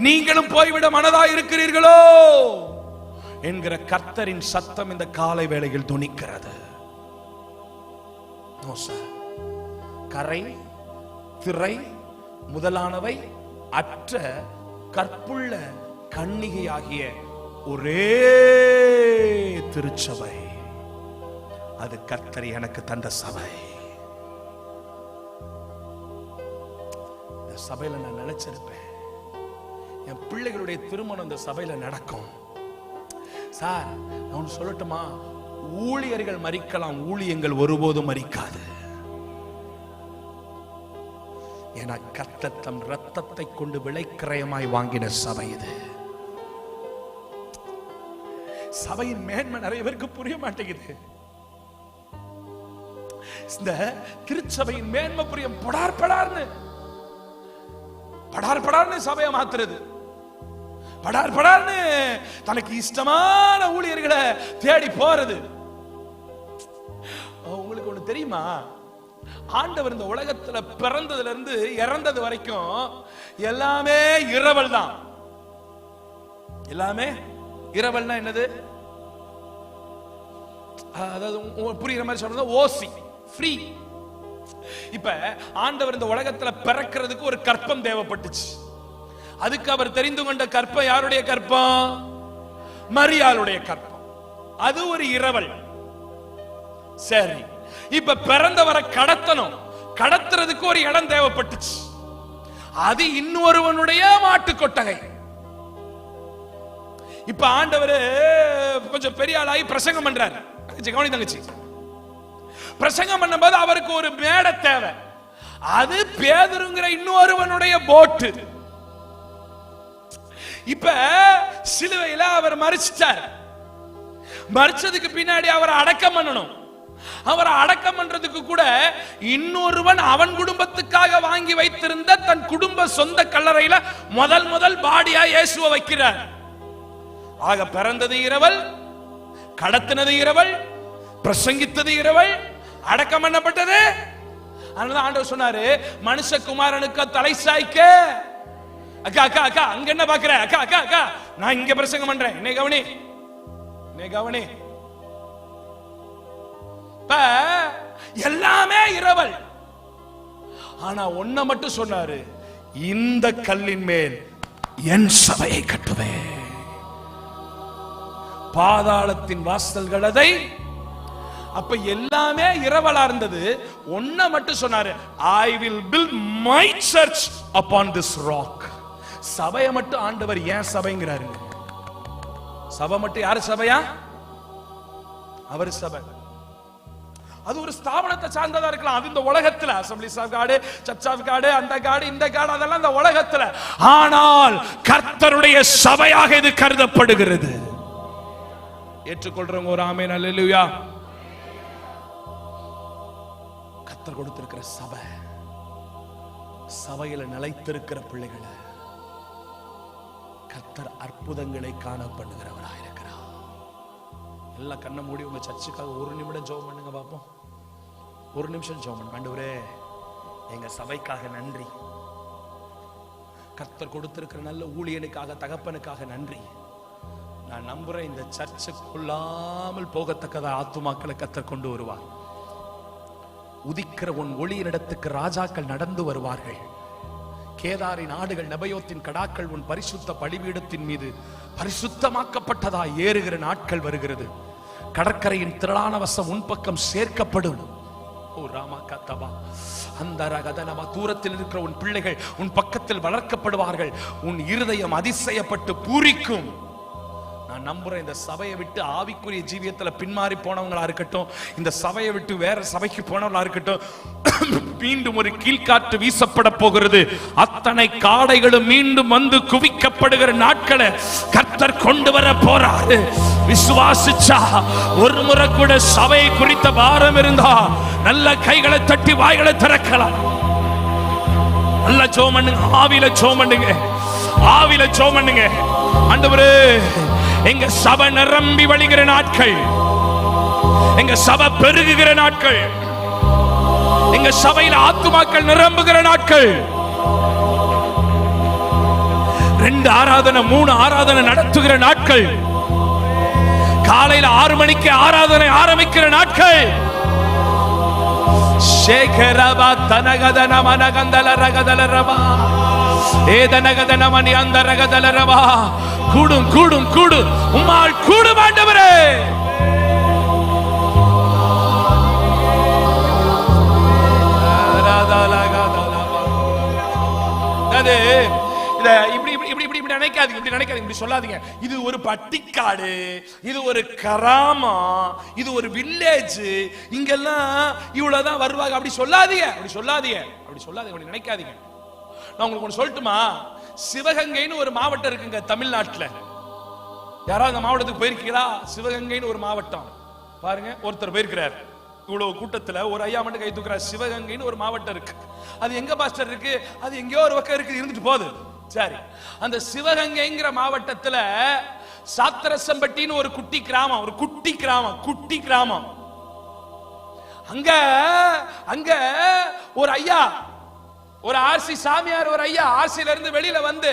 நீங்களும் போய்விட மனதா இருக்கிறீர்களோ என்கிற கர்த்தரின் சத்தம் இந்த காலை வேளையில் துணிக்கிறது. கரை திரை முதலானவை அற்ற கற்புள்ள கன்னிகையாகிய ஒரே திருச்சபை, அது கர்த்தர் எனக்கு தந்த சபை. இந்த சபையில நான் நினைச்சிருப்பேன், என் பிள்ளைகளுடைய திருமணம் இந்த சபையில நடக்கும். சார் நான் சொல்லட்டுமா, ஊழியர்கள் மரிக்கலாம், ஊழியங்கள் ஒருபோதும் மரிக்காது. ஏன்னா கர்த்தர் தம் ரத்தத்தை கொண்டு விலைக்கிரயமாய் வாங்கின சபை இது. சபையின் மேன்மை நிறைய பேருக்கு புரிய மாட்டேங்குது. இந்த திருச்சபையின் மேன்மை புரிய படார் படார்னு சபையை மாத்துறது, படார்னு தனக்கு இஷ்டமான ஊழியர்களை தேடி போறது. உங்களுக்கு ஒண்ணு தெரியுமா, ஆண்டவர் இந்த உலகத்துல பிறந்ததுல இருந்து இறந்தது வரைக்கும் எல்லாமே இரவல் தான். எல்லாமே இரவல்னா என்னது? அதாவது புரியுற மாதிரி சொல்றது ஓசி ஃப்ரீ. இப்ப ஆண்டவர் இந்த உலகத்துல பிறக்கிறதுக்கு ஒரு கற்பம் தேவைப்பட்டுச்சு. அதுக்கு அவர் தெரிந்து கொண்ட கற்பம் யாருடைய கற்பம்? மரியாளுடைய கற்பம். அது ஒரு இரவல். சரி, இப்ப பிறந்தவரை கடத்தணும், கடத்துறதுக்கு ஒரு இடம் தேவைப்பட்டுச்சு. அது இன்னொருவனுடைய மாட்டு கொட்டகை. இப்ப ஆண்டவர் கொஞ்சம் பெரிய ஆளாகி பிரசங்கம் பண்றாரு. கவனி தங்கச்சி, பிரசங்கம் பண்ணும்போது அவருக்கு ஒரு மேடை தேவை. அது பேதுருங்கிற இன்னொருவனுடைய போட்டு. இப்ப சிலுவையில அவர் மரிச்சிட்டார். மரிச்சதுக்கு பின்னாடி அவரை அடக்கம் பண்ணணும். அவரை அடக்கம் பண்றதுக்கு கூட இன்னொருவன் அவன் குடும்பத்துக்காக வாங்கி வைத்திருந்த தன் குடும்ப சொந்த கல்லறையில முதல் பாடியா இயேசுவை வைக்கிறார். ஆக பிறந்தது இரவல், கடத்தினது இரவல், பிரசங்கித்தது இரவல், அடக்கம் பண்ணப்பட்டது. அதனால ஆண்டவர் சொன்னாரு, மனுஷகுமாரனுக்கு தலை சாய்க்க. அக்கா அக்கா அக்கா அங்க என்ன பாக்குற? அக்கா அக்கா அக்கா நான் இங்க பிரசங்கம் பண்றேன், என்னை கவனி, என்னை கவனி. எல்லாமே இரவல். ஆனா ஒன்ன மட்டும் சொன்னாரு, இந்த கல்லின் மேல் என் சபையை கட்டுவேன், பாதாளத்தின் வாசல்கள் அதை. அப்ப எல்லாமே இரவலா இருந்தது. ஒன்ன மட்டும் சொன்னாரு, I will build my church upon this rock. சபையை மட்டும் ஆண்டவர் ஏன் சபைங்கிறாரு? சபை மட்டும் யாரு சபையா? அவர் சபை. அது ஒரு ஸ்தாபனத்தை சார்ந்ததா இருக்கலாம். அது இந்த உலகத்துல assemblies of God, church of God, அந்த காட் இந்த காட், அதெல்லாம் இந்த உலகத்துல. ஆனால் கர்த்தருடைய சபையாக இது கருதப்படுகிறது. ஏற்றுக்கொள்றவங்க ஒரு ஆமென் அல்லேலூயா. கர்த்தர் கொடுத்திருக்கிற சபை, சபையில நிலைத்திருக்கிற பிள்ளைகளை கர்த்தர் அற்புதங்களை காண பண்ணுகிறவராக இருக்கிறார். எல்லாம் கண்ணை மூடி உங்க சர்ச்சுக்காக ஒரு நிமிடம் ஜெபம் பண்ணுங்க பாப்போம். ஒரு நிமிஷம் ஜெபம் பண்ணுங்க. ஆண்டவரே, எங்க சபைக்காக நன்றி. கர்த்தர் கொடுத்திருக்கிற நல்ல ஊழியனுக்காக, தகப்பனுக்காக நன்றி. நான் நம்புறேன், இந்த சர்ச்சுக்குள்ளாமல் போகத்தக்கதா ஆத்துமாக்களை கர்த்தர் கொண்டு வருவார். உதிக்கிற உன் ஒளியினிடத்துக்கு ராஜாக்கள் நடந்து வருவார்கள். கேதாரின் ஆடுகள் நெபயோத்தின் கடாக்கள் உன் பரிசுத்த பலிபீடத்தின் மீது பரிசுத்தமாக்கப்பட்டதா ஏறுகிற நாட்கள் வருகிறது. கடற்கரையின் திரளான வசம் உன் பக்கம் சேர்க்கப்படும். ஓ ராமா கத்தபா அந்த ரகதனமா, தூரத்தில் இருக்கிற உன் பிள்ளைகள் உன் பக்கத்தில் வளர்க்கப்படுவார்கள். உன் இருதயம் அதிசயப்பட்டு பூரிக்கும். நான் நம்புறேன், இந்த சபையை விட்டு ஆவிக்குரிய ஜீவியத்துல பின்மாறி போனவங்களா இருக்கட்டும், இந்த சபையை விட்டு வேற சபைக்கு போனவங்களா இருக்கட்டும், மீண்டும் ஒரு கீழ்காற்று வீசப்பட போகிறது. அத்தனை காடைகளும் மீண்டும் வந்து குவிக்கப்படுகிற நாட்களை கர்த்தர் கொண்டு வர போறாரு. விசுவாசிச்சா ஒரு முறை கூட சபை குறித்த பாரம் இருந்தா நல்ல கைகளை தட்டி வாய்களை திறக்கலாம். நல்ல ஜெபம் பண்ணுங்க, ஆவியில ஜெபம் பண்ணுங்க, ஆவியில ஜெபம் பண்ணுங்க. ஆண்டவரே, எங்க சபை நிரம்பி வழிகிற நாட்கள், எங்க சபை பெருகுகிற நாட்கள், எங்க சபையில் ஆத்துமாக்கள் நிரம்புகிற நாட்கள், 2 ஆராதனை 3 ஆராதனை நடத்துகிற நாட்கள், காலையில் 6 மணிக்கு ஆராதனை ஆரம்பிக்கிற நாட்கள், சேகரபா தனகதன மனகந்தல ரகதல ரபா ஏதனகதன மணி அந்த ரகதல ரபா கூடும் கூடும் கூடும் உம்மால் கூடும் ஆண்டவரே. இப்படி சொல்லாதீங்க. இது ஒரு பட்டிக்காடு, இது ஒரு கிராமம், இது ஒரு வில்லேஜ், இங்கெல்லாம் இவ்வளவுதான் வருவாங்க. அப்படி சொல்லாதீங்க, அப்படி சொல்லாதீங்க, அப்படி சொல்லாதீங்க, அப்படி நினைக்காதீங்க. நான் உங்களுக்கு ஒன்று சொல்லட்டுமா? சிவகங்கைன்னு ஒரு மாவட்டம் இருக்குங்க தமிழ்நாட்டில். யாராவது அந்த மாவட்டத்துக்கு போயிருக்கீங்களா? சிவகங்கைன்னு ஒரு மாவட்டம் பாருங்க. ஒருத்தர் போயிருக்கிறார். இவ்வளவு கூட்டத்துல ஒரு ஐயா மட்டும் கை தூக்குறார். சிவகங்கைன்னு ஒரு மாவட்டம் இருக்கு. அது எங்க பாஸ்டர் இருக்கு? அது எங்கேயோ ஒரு பக்கம் இருக்கு, இருந்துட்டு போகுது. சரி, அந்த சிவகங்கைங்கிற மாவட்டத்துல சாத்திரசம்பட்டின்னு ஒரு குட்டி கிராமம், ஒரு குட்டி கிராமம், குட்டி கிராமம். அங்க அங்க ஒரு ஐயா, ஒரு ஆர்சி சாமியார், ஒரு ஐயா ஆர்சியில இருந்து வெளியில வந்து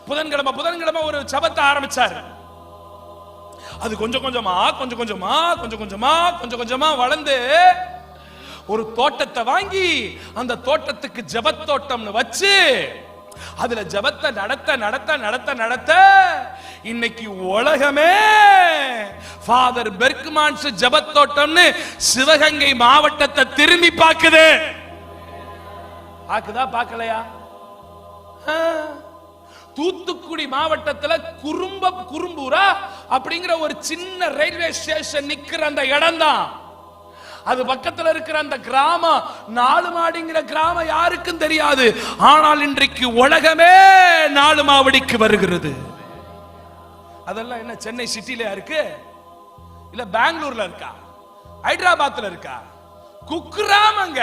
புதன்கிழமை ஒரு ஜெபத்தை ஆரம்பிச்சாரு. அது கொஞ்சம் கொஞ்சமா வளர்ந்து ஒரு தோட்டத்தை வாங்கி அந்த தோட்டத்துக்கு ஜெபத்தோட்டம்னு வச்சு அதுல ஜெபத்தை நடத்த இன்னைக்கு உலகமே ஃபாதர் பெர்க்மான்ஸ் ஜெபத்தோட்டம்னு சிவகங்கை மாவட்டத்தை திரும்பி பார்க்குது. பாக்குதா பார்க்கலையா? தூத்துக்குடி மாவட்டத்துல குறும்பூரா அப்படிங்கிற ஒரு சின்ன ரயில்வே ஸ்டேஷன் நிக்கிற அந்த இடம் தான். அது பக்கத்துல இருக்கிற அந்த கிராமம் நாலுமாடிங்கிற கிராமம் யாருக்கும் தெரியாது. ஆனால் இன்றைக்கு உலகமே நாலுமாவடிக்கு வருகிறது. அதெல்லாம் என்ன சென்னை சிட்டில இருக்கு, இல்ல பெங்களூர்ல இருக்கா, ஹைதராபாத்ல இருக்கா? குக்கிராமங்க.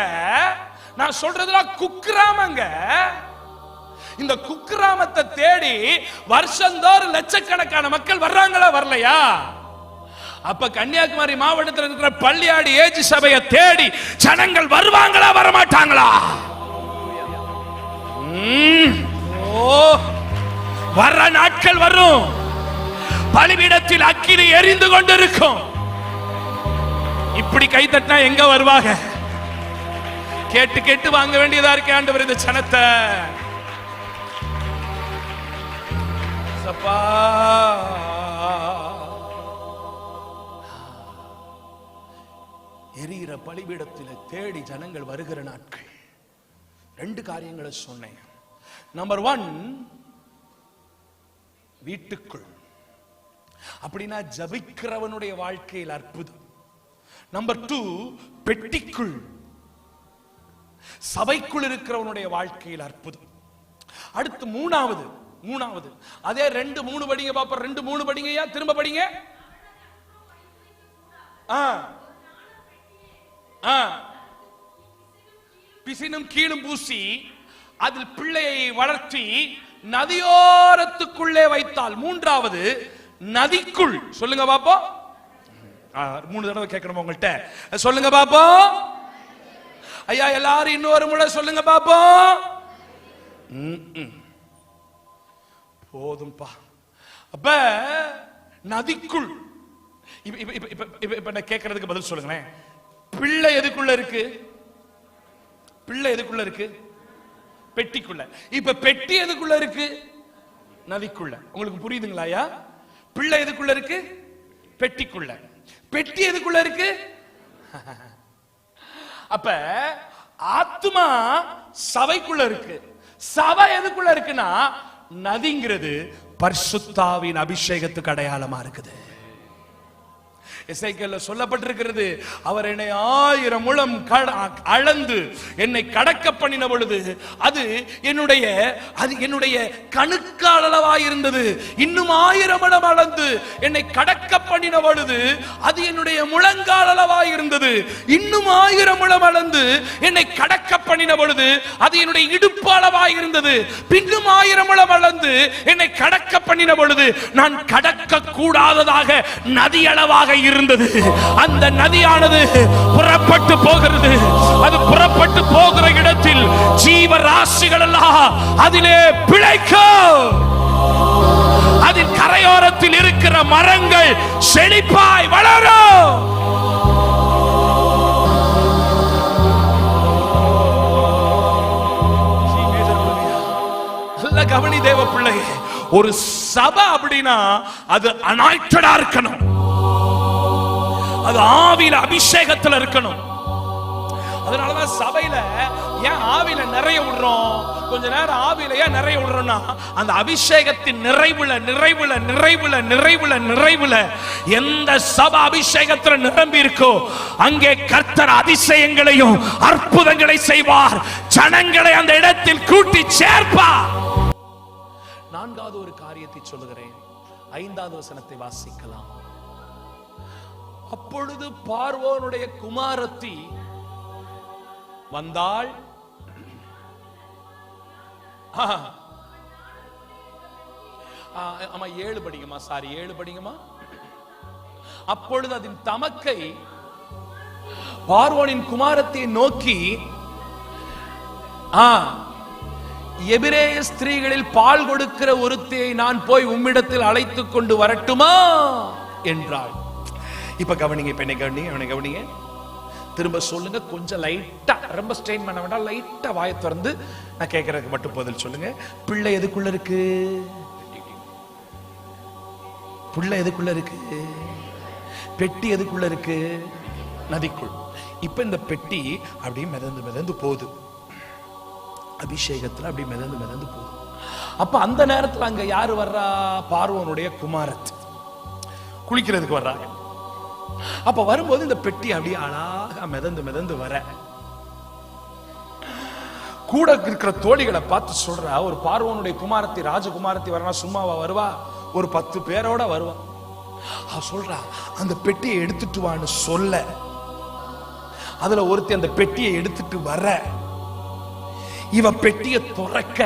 நான் சொல்றதுலாம் குக்கிராமங்க. இந்த குக்கிராமத்தை தேடி வருஷந்தோறும் லட்சக்கணக்கான மக்கள் வர்றாங்களா வரலையா? அப்ப கன்னியாகுமரி மாவட்டத்தில் இருக்கிற பள்ளியாடி ஏஜ் சபையை தேடி ஜனங்கள் வருவாங்களா வரமாட்டாங்களா? வர்ற நாட்கள் வரும். பலிபீடத்தில் அக்கினி எரிந்து கொண்டிருக்கும். இப்படி கை தட்டினா எங்க வருவாங்க? கேட்டு கேட்டு வாங்க வேண்டியதா இருக்கு ஆண்டவர் இந்த ஜனத்தை. சப்பா எரிகிற பலிபீடத்தில் தேடி ஜனங்கள் வருகிற நாட்கள். 2 காரியங்களை சொன்னேன். நம்பர் 1, வீட்டுக்குள், அப்படின்னா ஜபிக்கிறவனுடைய வாழ்க்கையில் அற்புதம். நம்பர் 2, பெட்டிக்குள், சபைக்குள் இருக்கிறவனுடைய வாழ்க்கையில் அற்புதம். அடுத்து மூணாவது அதே 2-3 படிங்க பாப்போம். 2-3 படிங்கயா, திரும்ப படிங்க. பிசினும் கீழும் பூசி அதில் பிள்ளையை வளர்த்தி நதியோரத்துக்குள்ளே வைத்தால். 3வது நதிக்குள். சொல்லுங்க பாப்போம். 3 தடவை கேட்கணும் உங்கள்கிட்ட. சொல்லுங்க பாப்போம். ஐயா எல்லாரும் இன்னொரு முறை சொல்லுங்க பாப்போம். போதும்பா. அப்ப நதிக்குள். இப்ப நான் கேட்கறதுக்கு பதில் சொல்லுங்களேன். பிள்ளை எதுக்குள்ள இருக்கு? பிள்ளை எதுக்குள்ள இருக்கு? பெட்டிக்குள்ள. இப்ப பெட்டி எதுக்குள்ள இருக்கு? நதிக்குள்ள. உங்களுக்கு புரியுதுங்களா ஐயா? பிள்ளை எதுக்குள்ள இருக்கு? பெட்டிக்குள்ள. பெட்டி எதுக்குள்ள இருக்கு? அப்ப ஆத்மா சபைக்குள்ள இருக்கு. சபை எதுக்குள்ள இருக்குன்னா நதிங்கிறது பரிசுத்தாவின் அபிஷேகத்துக்கு அடையாளமா இருக்குது. எசேக்கியேல்ல சொல்லப்பட்டிருக்கிறது, அவர் என்னை 1000 முழம் அளந்து என்னை கடக்க பண்ணின பொழுது அது என்னுடைய கணுக்கால் இருந்தது. இன்னும் 1000 முழம் அளந்து என்னை கடக்க பண்ணின பொழுது அது என்னுடைய முழங்கால் அளவாய் இருந்தது. இன்னும் 1000 முழம் அளந்து என்னை கடக்க பண்ணின பொழுது அது என்னுடைய இடுப்பு அளவாய் இருந்தது. பின்னும் 1000 முழம் அளந்து என்னை கடக்க பண்ணின பொழுது நான் கடக்க கூடாததாக நதி அளவாக இருந்தது. அந்த நதியானது புறப்பட்டு போகிறது. அது புறப்பட்டு போகிற இடத்தில் ஜீவராசிகள் எல்லாம் அதிலே பிழைக்கும். அதின் கரையோரத்தில் இருக்கிற மரங்கள் செழிப்பாய் வளரும். நல்ல கவனி தேவ பிள்ளை. ஒரு சபை அப்படின்னா அது அனாய்டடா இருக்கணும். அது ஆவியில அபிஷேகத்துல இருக்கணும். அதனாலதான் சபையில ஏன் ஆவியில நிறைய விடுறோம்? கொஞ்ச நேரம் ஆவியில ஏன் நிறைய விடுறோம்னா அந்த அபிஷேகத்தின் நிறைவுல எந்த சபை அபிஷேகத்துல நிரம்பி இருக்கோ அங்கே கர்த்தர் அதிசயங்களையும் அற்புதங்களை செய்வார். ஜனங்களை அந்த இடத்தில் கூட்டி சேர்ப்பார். 4வது ஒரு காரியத்தை சொல்லுகிறேன். 5வது வசனத்தை வாசிக்கலாம். அப்பொழுது பார்வோனுடைய குமாரத்தி வந்தாள். ஆமா 7 படிங்கம்மா. சாரி 7 படிங்கம்மா. அப்பொழுது அதன் தமக்கை பார்வோனின் குமாரத்தை நோக்கி, எபிரேய ஸ்திரீகளில் பால் கொடுக்கிற ஒருத்தியை நான் போய் உம்மிடத்தில் அழைத்துக் கொண்டு வரட்டுமா என்றாள். இப்ப கவனிங்க. இப்ப என்ன கவனிங்க. திரும்ப சொல்லுங்க. கொஞ்சம் லைட்டா, ரொம்ப ஸ்ட்ரெயின் பண்ண வேண்டாம். லைட்டா வாயை திறந்து நான் கேட்கறதுக்கு மட்டும் பதில் சொல்லுங்க. பிள்ளை எதுக்குள்ள இருக்கு? பிள்ளை எதுக்குள்ள இருக்கு? பெட்டி எதுக்குள்ள இருக்கு? நதிக்குள். இப்ப இந்த பெட்டி அப்படியே மிதந்து போகுது. அபிஷேகத்துல அப்படி மிதந்து போகுது. அப்ப அந்த நேரத்துல அங்க யாரு வர்றா? பார்வோனுடைய குமாரத் குளிக்கிறதுக்கு வர்றாங்க. அப்ப வரும்போது இந்த பெட்டி அப்படியே அழகா மிதந்து வர கூட இருக்கிற தோழிகளை பார்த்து சொல்றா, ஒரு பார்வோனுடைய குமாரத்தி ராஜகுமாரத்தி வரனா சும்மாவா வருவா? ஒரு 10 பேரோட வருவா. சொல்றா, அந்த பெட்டியை எடுத்துட்டு வான்னு சொல்ல அதுல ஒருத்தி அந்த பெட்டியை எடுத்துட்டு வர இவ பெட்டியை துறக்க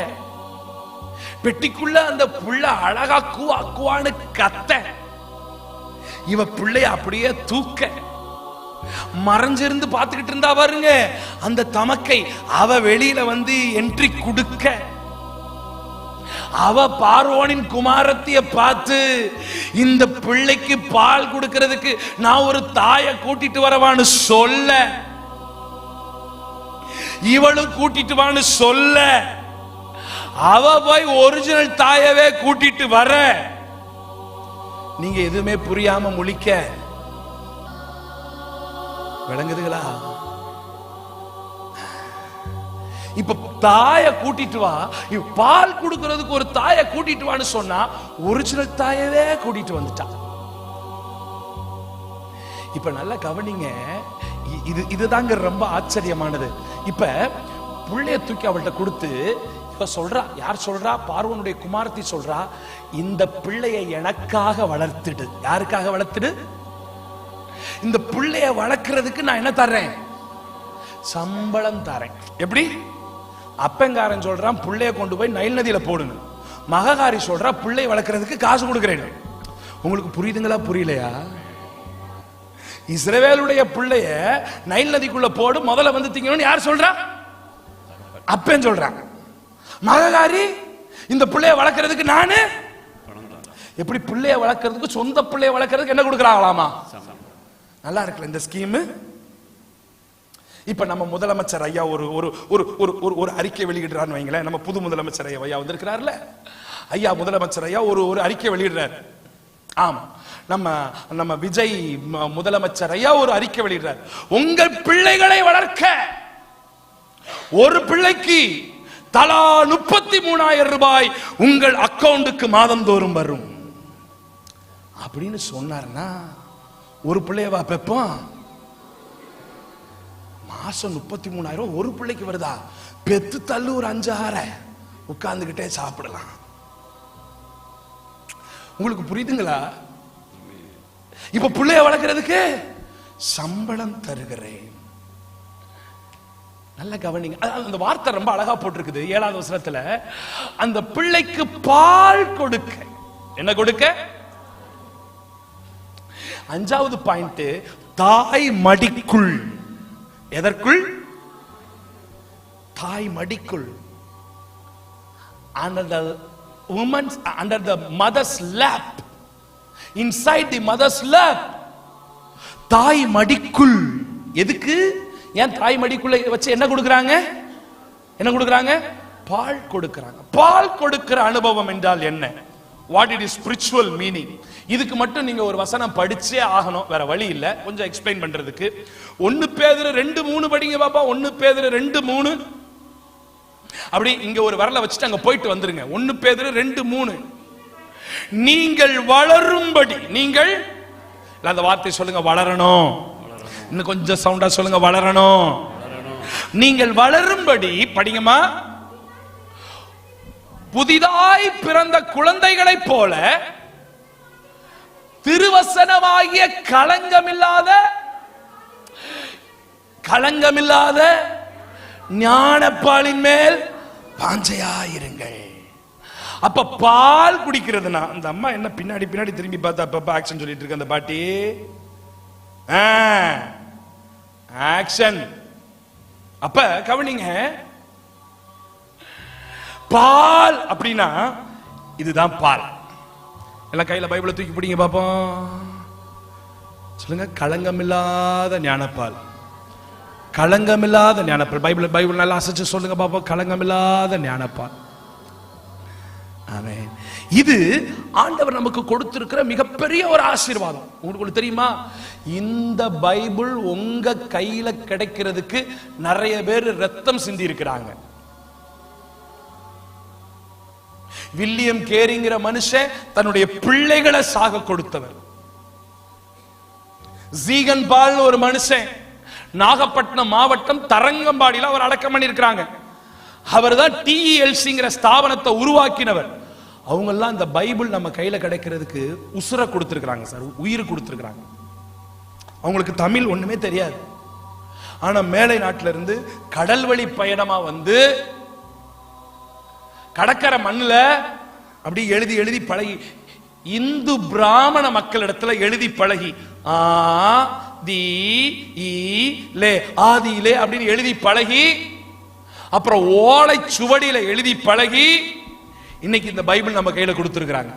பெட்டிக்குள்ள அந்த புள்ள அழகா கூவான்னு கத்த இவ பிள்ளைய அப்படியே தூக்க மறைஞ்சிருந்து பார்த்துக்கிட்டு இருந்தா பாருங்க. அந்த தமக்கை அவ வெளியில வந்து என்ட்ரி கொடுக்க அவ பார்வோனின் குமாரத்திய பார்த்து, இந்த பிள்ளைக்கு பால் கொடுக்கிறதுக்கு நான் ஒரு தாயை கூட்டிட்டு வரவான்னு சொல்ல, இவளும் கூட்டிட்டு வான்னு சொல்ல, அவ போய் ஒரிஜினல் தாயவே கூட்டிட்டு வர, நீங்க எதுவுமே புரியாம முழிக்க விளங்குதுங்களா? இப்ப தாய கூட்டிட்டு வா, பால் கொடுக்கிறதுக்கு ஒரு தாய கூட்டிட்டு வான்னு சொன்னா ஒரிஜினல் தாயவே கூட்டிட்டு வந்துட்டா. இப்ப நல்லா கவனிங்க, இதுதாங்க ரொம்ப ஆச்சரியமானது. இப்ப புள்ளைய தூக்கி அவள்கிட்ட கொடுத்து இப்ப சொல்றா, யார் சொல்றா? பார்வோனுடைய குமாரத்தி சொல்றா, இந்த பிள்ளையை எனக்காக வளர்த்துடு. யாருக்காக வளர்த்துடு? இந்த பிள்ளைய வளர்க்கிறதுக்கு நான் என்ன தர்றேன்? சம்பளம் தரேன். எப்படி? அப்பங்காரன் சொல்றான் பிள்ளைய கொண்டு போய் நைல் நதியில போடுங்க. மககாரி சொல்றா பிள்ளைய வளர்க்கிறதுக்கு காசு கொடுக்கிறேன். உங்களுக்கு புரியுதுங்களா புரியலையா? இஸ்ரவேலுடைய பிள்ளைய நைல் நதிக்குள்ள போடு, முதல்ல வந்து திங்கணும்னு யார் சொல்றா? அப்பன் சொல்றாங்க. மககாரி இந்த பிள்ளைய வளர்க்கிறதுக்கு நானு எப்படி? பிள்ளைய வளர்க்கிறதுக்கு, சொந்த பிள்ளைய வளர்க்கிறதுக்கு என்ன கொடுக்கறாங்களாமா? நல்லா இருக்குல்ல இந்த ஸ்கீம். இப்ப நம்ம முதலமைச்சர் ஐயா ஒரு ஒரு ஒரு ஒரு ஒரு அறிக்கை வெளியிடுறான்னு வைங்களேன். நம்ம புது முதலமைச்சர் ஐயா வந்திருக்கிறார்ல, ஐயா முதலமைச்சர் ஐயா ஒரு ஒரு அறிக்கை வெளியிடுறார். ஆமா, நம்ம நம்ம விஜய் முதலமைச்சர் ஐயா ஒரு அறிக்கை வெளியிடுறார். உங்கள் பிள்ளைகளை வளர்க்க ஒரு பிள்ளைக்கு தலா 33,000 ரூபாய் உங்கள் அக்கவுண்டுக்கு மாதந்தோறும் வரும் அப்படின்னு சொன்னார்னா, ஒரு பிள்ளையவா பெப்போம்? மாசம் 33,000 ஒரு பிள்ளைக்கு வருதா? பெத்து தள்ளு ஒரு 5-6 உட்கார்ந்துகிட்டே சாப்பிடலாம். உங்களுக்கு புரியுதுங்களா? இப்ப பிள்ளைய வளர்க்கறதுக்கு சம்பளம் தருகிறேன். நல்ல கவனிங்க, அந்த வார்த்தை ரொம்ப அழகா போட்டிருக்குது 7வது வசனத்துல. அந்த பிள்ளைக்கு பால் கொடுக்க, என்ன கொடுக்க? 5வது பாயிண்ட், தாய் மடிக்குள். எதற்குள்? தாய் மடிக்குள். Under the woman's, under the mother's lap, inside the mother's lap. தாய் மடிக்குள். எதுக்கு? ஏன் தாய் மடிக்குள்ள வச்சு என்ன கொடுக்கறாங்க? என்ன கொடுக்கறாங்க? பால் கொடுக்கறாங்க. பால் கொடுக்கிற அனுபவம் என்றால் என்ன? What it is spiritual meaning. இதுக்கு மட்டும் நீங்க ஒரு வசனம் படிச்சே ஆகணும், வேற வழி இல்ல. கொஞ்சம் எக்ஸ்பிளைன் பண்றதுக்கு 1 பேதுரு 2:3 படிங்க பாப்பா. 1 பேதுரு 2:3. அப்படி இங்க ஒரு வரல வச்சுட்டு அங்க போயிட்டு வந்துருங்க. 1 பேதுரு 2:3. நீங்கள் வளரும்படி, நீங்கள் அந்த வார்த்தை சொல்லுங்க, வளரணும். இன்னும் கொஞ்சம் சவுண்டா சொல்லுங்க, வளரணும். நீங்கள் வளரும்படி படிங்கம்மா. புதிதாய் பிறந்த குழந்தைகளைப் போல திருவசனமாகிய களங்கமில்லாத ஞானப்பாலின் மேல் வாஞ்சையாயிருங்கள். அப்ப பால் குடிக்கிறதுனா, அந்த அம்மா என்ன பின்னாடி பின்னாடி திரும்பி பார்த்தா அப்ப ஆக்ஷன் சொல்லிட்டு இருக்க அந்த பாட்டி. ஆக்ஷன். அப்ப கவனிங்க, பால் அப்படின்னா இதுதான் பால். எல்லாம் கையில பைபிளை தூக்கி பிடிங்க பாப்போம். சொல்லுங்க, களங்கமில்லாத ஞானப்பால். களங்கமில்லாத ஞானப்பால். பைபிள் நல்லா அசைச்சு சொல்லுங்க பாப்போம், களங்கமில்லாத ஞானப்பால். ஆமென். இது ஆண்டவர் நமக்கு கொடுத்திருக்கிற மிகப்பெரிய ஒரு ஆசீர்வாதம். உங்களுக்கு தெரியுமா, இந்த பைபிள் உங்க கையில கிடைக்கிறதுக்கு நிறைய பேர் ரத்தம் சிந்தி இருக்கிறாங்க. வில்லியம் கேரிங்கிற மனுஷன் தன்னுடைய பிள்ளைகளை சாக கொடுத்தவர். ஜீகன் பால் ஒரு மனுஷன் நாகப்பட்டினம் மாவட்டம் தரங்கம்பாடியில் அவர் அடக்கம் பண்ணி இருக்கிறாங்க. அவர் தான் TELCங்கிற ஸ்தாபனத்தை உருவாக்கினவர். அவங்க எல்லாம் இந்த பைபிள் நம்ம கையில கிடைக்கிறதுக்கு உசுர கொடுத்திருக்கிறாங்க சார், உயிர் கொடுத்திருக்கிறாங்க. அவங்களுக்கு தமிழ் ஒண்ணுமே தெரியாது. ஆனா மேலை நாட்டில இருந்து கடல் வழி பயணமா வந்து கடற்கரை மண்ணுல அப்படி எழுதி எழுதி பழகி, இந்து பிராமண மக்களிடத்துல எழுதி பழகி, ஆதியிலே அப்படின்னு எழுதி பழகி, அப்புறம் ஓலை சுவடியில எழுதி பழகி, இன்னைக்கு இந்த பைபிள் நம்ம கையில கொடுத்திருக்கிறாங்க.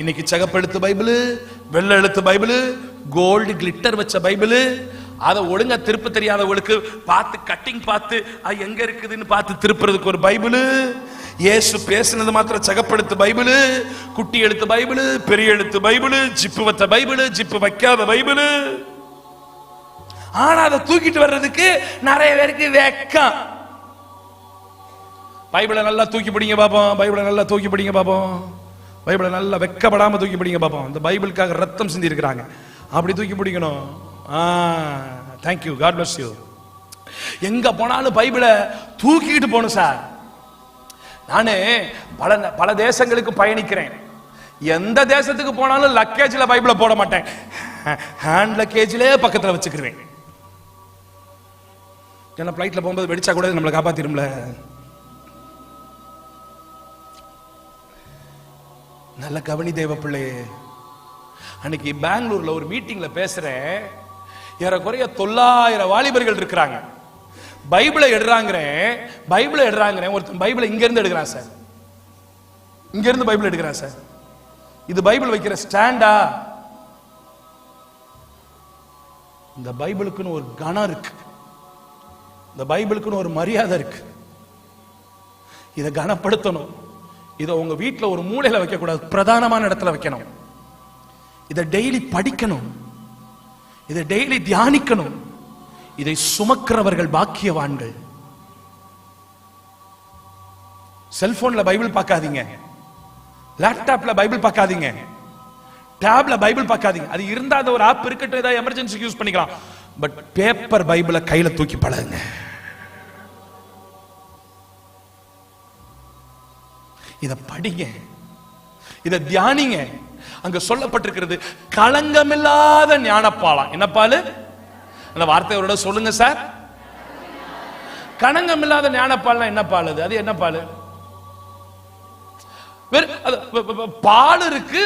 இன்னைக்கு சிகப்பெழுத்து பைபிள், வெள்ளை எழுத்து பைபிள், கோல்டு கிளிட்டர் வச்ச பைபிள், அதை ஒழுங்கா திருப்ப தெரியாதவங்களுக்கு பார்த்து கட்டிங் பார்த்து அது எங்க இருக்குதுன்னு பார்த்து திருப்புறதுக்கு ஒரு பைபிள், இயேசு பேசினது மாத்திரம் சிகப்பெழுத்து பைபிள், குட்டி எழுத்து பைபிள், பெரிய எழுத்து பைபிள், ஜிப்பு வச்ச பைபிள், ஜிப்பு வைக்காத பைபிள். ஆனா அதை தூக்கிட்டு வர்றதுக்கு நிறைய பேருக்கு வெக்கம். பைபிளை நல்லா தூக்கி பிடிங்க பாப்போம், பைபிளை நல்லா தூக்கி பிடிங்க பாப்போம், பைபிளை நல்லா வெக்கப்படாம தூக்கி பிடிங்க பாப்போம். இந்த பைபிளுக்காக ரத்தம் சிந்தி இருக்கிறாங்க, அப்படி தூக்கி பிடிக்கணும். Thank you, God bless you. எங்க போனாலும் பைபிளை தூக்கிட்டு போகணும் சார். நானு பல தேசங்களுக்கு பயணிக்கிறேன். எந்த தேசத்துக்கு போனாலும் லக்கேஜ்ல பைபிளை போட மாட்டேன், ஹேண்ட் லக்கேஜ்ல பக்கத்துல வச்சுக்கிறேன். ஏன்னா பிளைட்ல போகும்போது வெடிச்சா கூட நம்மளை காப்பாத்திரும்ல. நல்ல கவனி தேவ பிள்ளை. அன்னைக்கு பெங்களூர்ல ஒரு மீட்டிங்ல பேசுறேன். ஏறக்குறைய 900 வாலிபர்கள் இருக்கிறாங்க. பைபிளை எடுறாங்க, ஒருத்தன் பைபிளை இங்க இருந்து எடுக்கிறான் சார், இங்க இருந்து பைபிள் எடுக்கிறான் சார். இது பைபிள் வைக்கிற ஸ்டாண்டா? இந்த பைபிளுக்குன்னு ஒரு கணம் இருக்கு, இந்த பைபிளுக்குன்னு ஒரு மரியாதை இருக்கு. இதை கனப்படுத்தணும். இதை உங்க வீட்டில் ஒரு மூலையில வைக்க கூடாது, பிரதானமான இடத்துல வைக்கணும். இதை டெய்லி படிக்கணும், இதை டெய்லி தியானிக்கணும். இதை சுமக்கிறவர்கள் பாக்கியவான்கள். செல்போன்ல பைபிள் பார்க்காதீங்க, லேப்டாப்ல பைபிள் பார்க்காதீங்க, டேப்ல பைபிள் பார்க்காதீங்க. அது இருந்தா ஒரு ஆப் இருக்கட்டும், ஏதாவது எமர்ஜென்சிக்கு யூஸ் பண்ணிக்கலாம். பட் பேப்பர் பைபிளை கையில தூக்கி பழகுங்க. இத படிங்க, இத தியானிங்க. அங்க சொல்லப்பட்டிருக்கிறது களங்கமில்லாத ஞானப்பாலம். என்ன பாலு? அந்த வார்த்தையோட சொல்லுங்க சார். களங்கமில்லாத ஞானப்பால் என்ன பால்? அது என்ன பால்? பால் இருக்கு,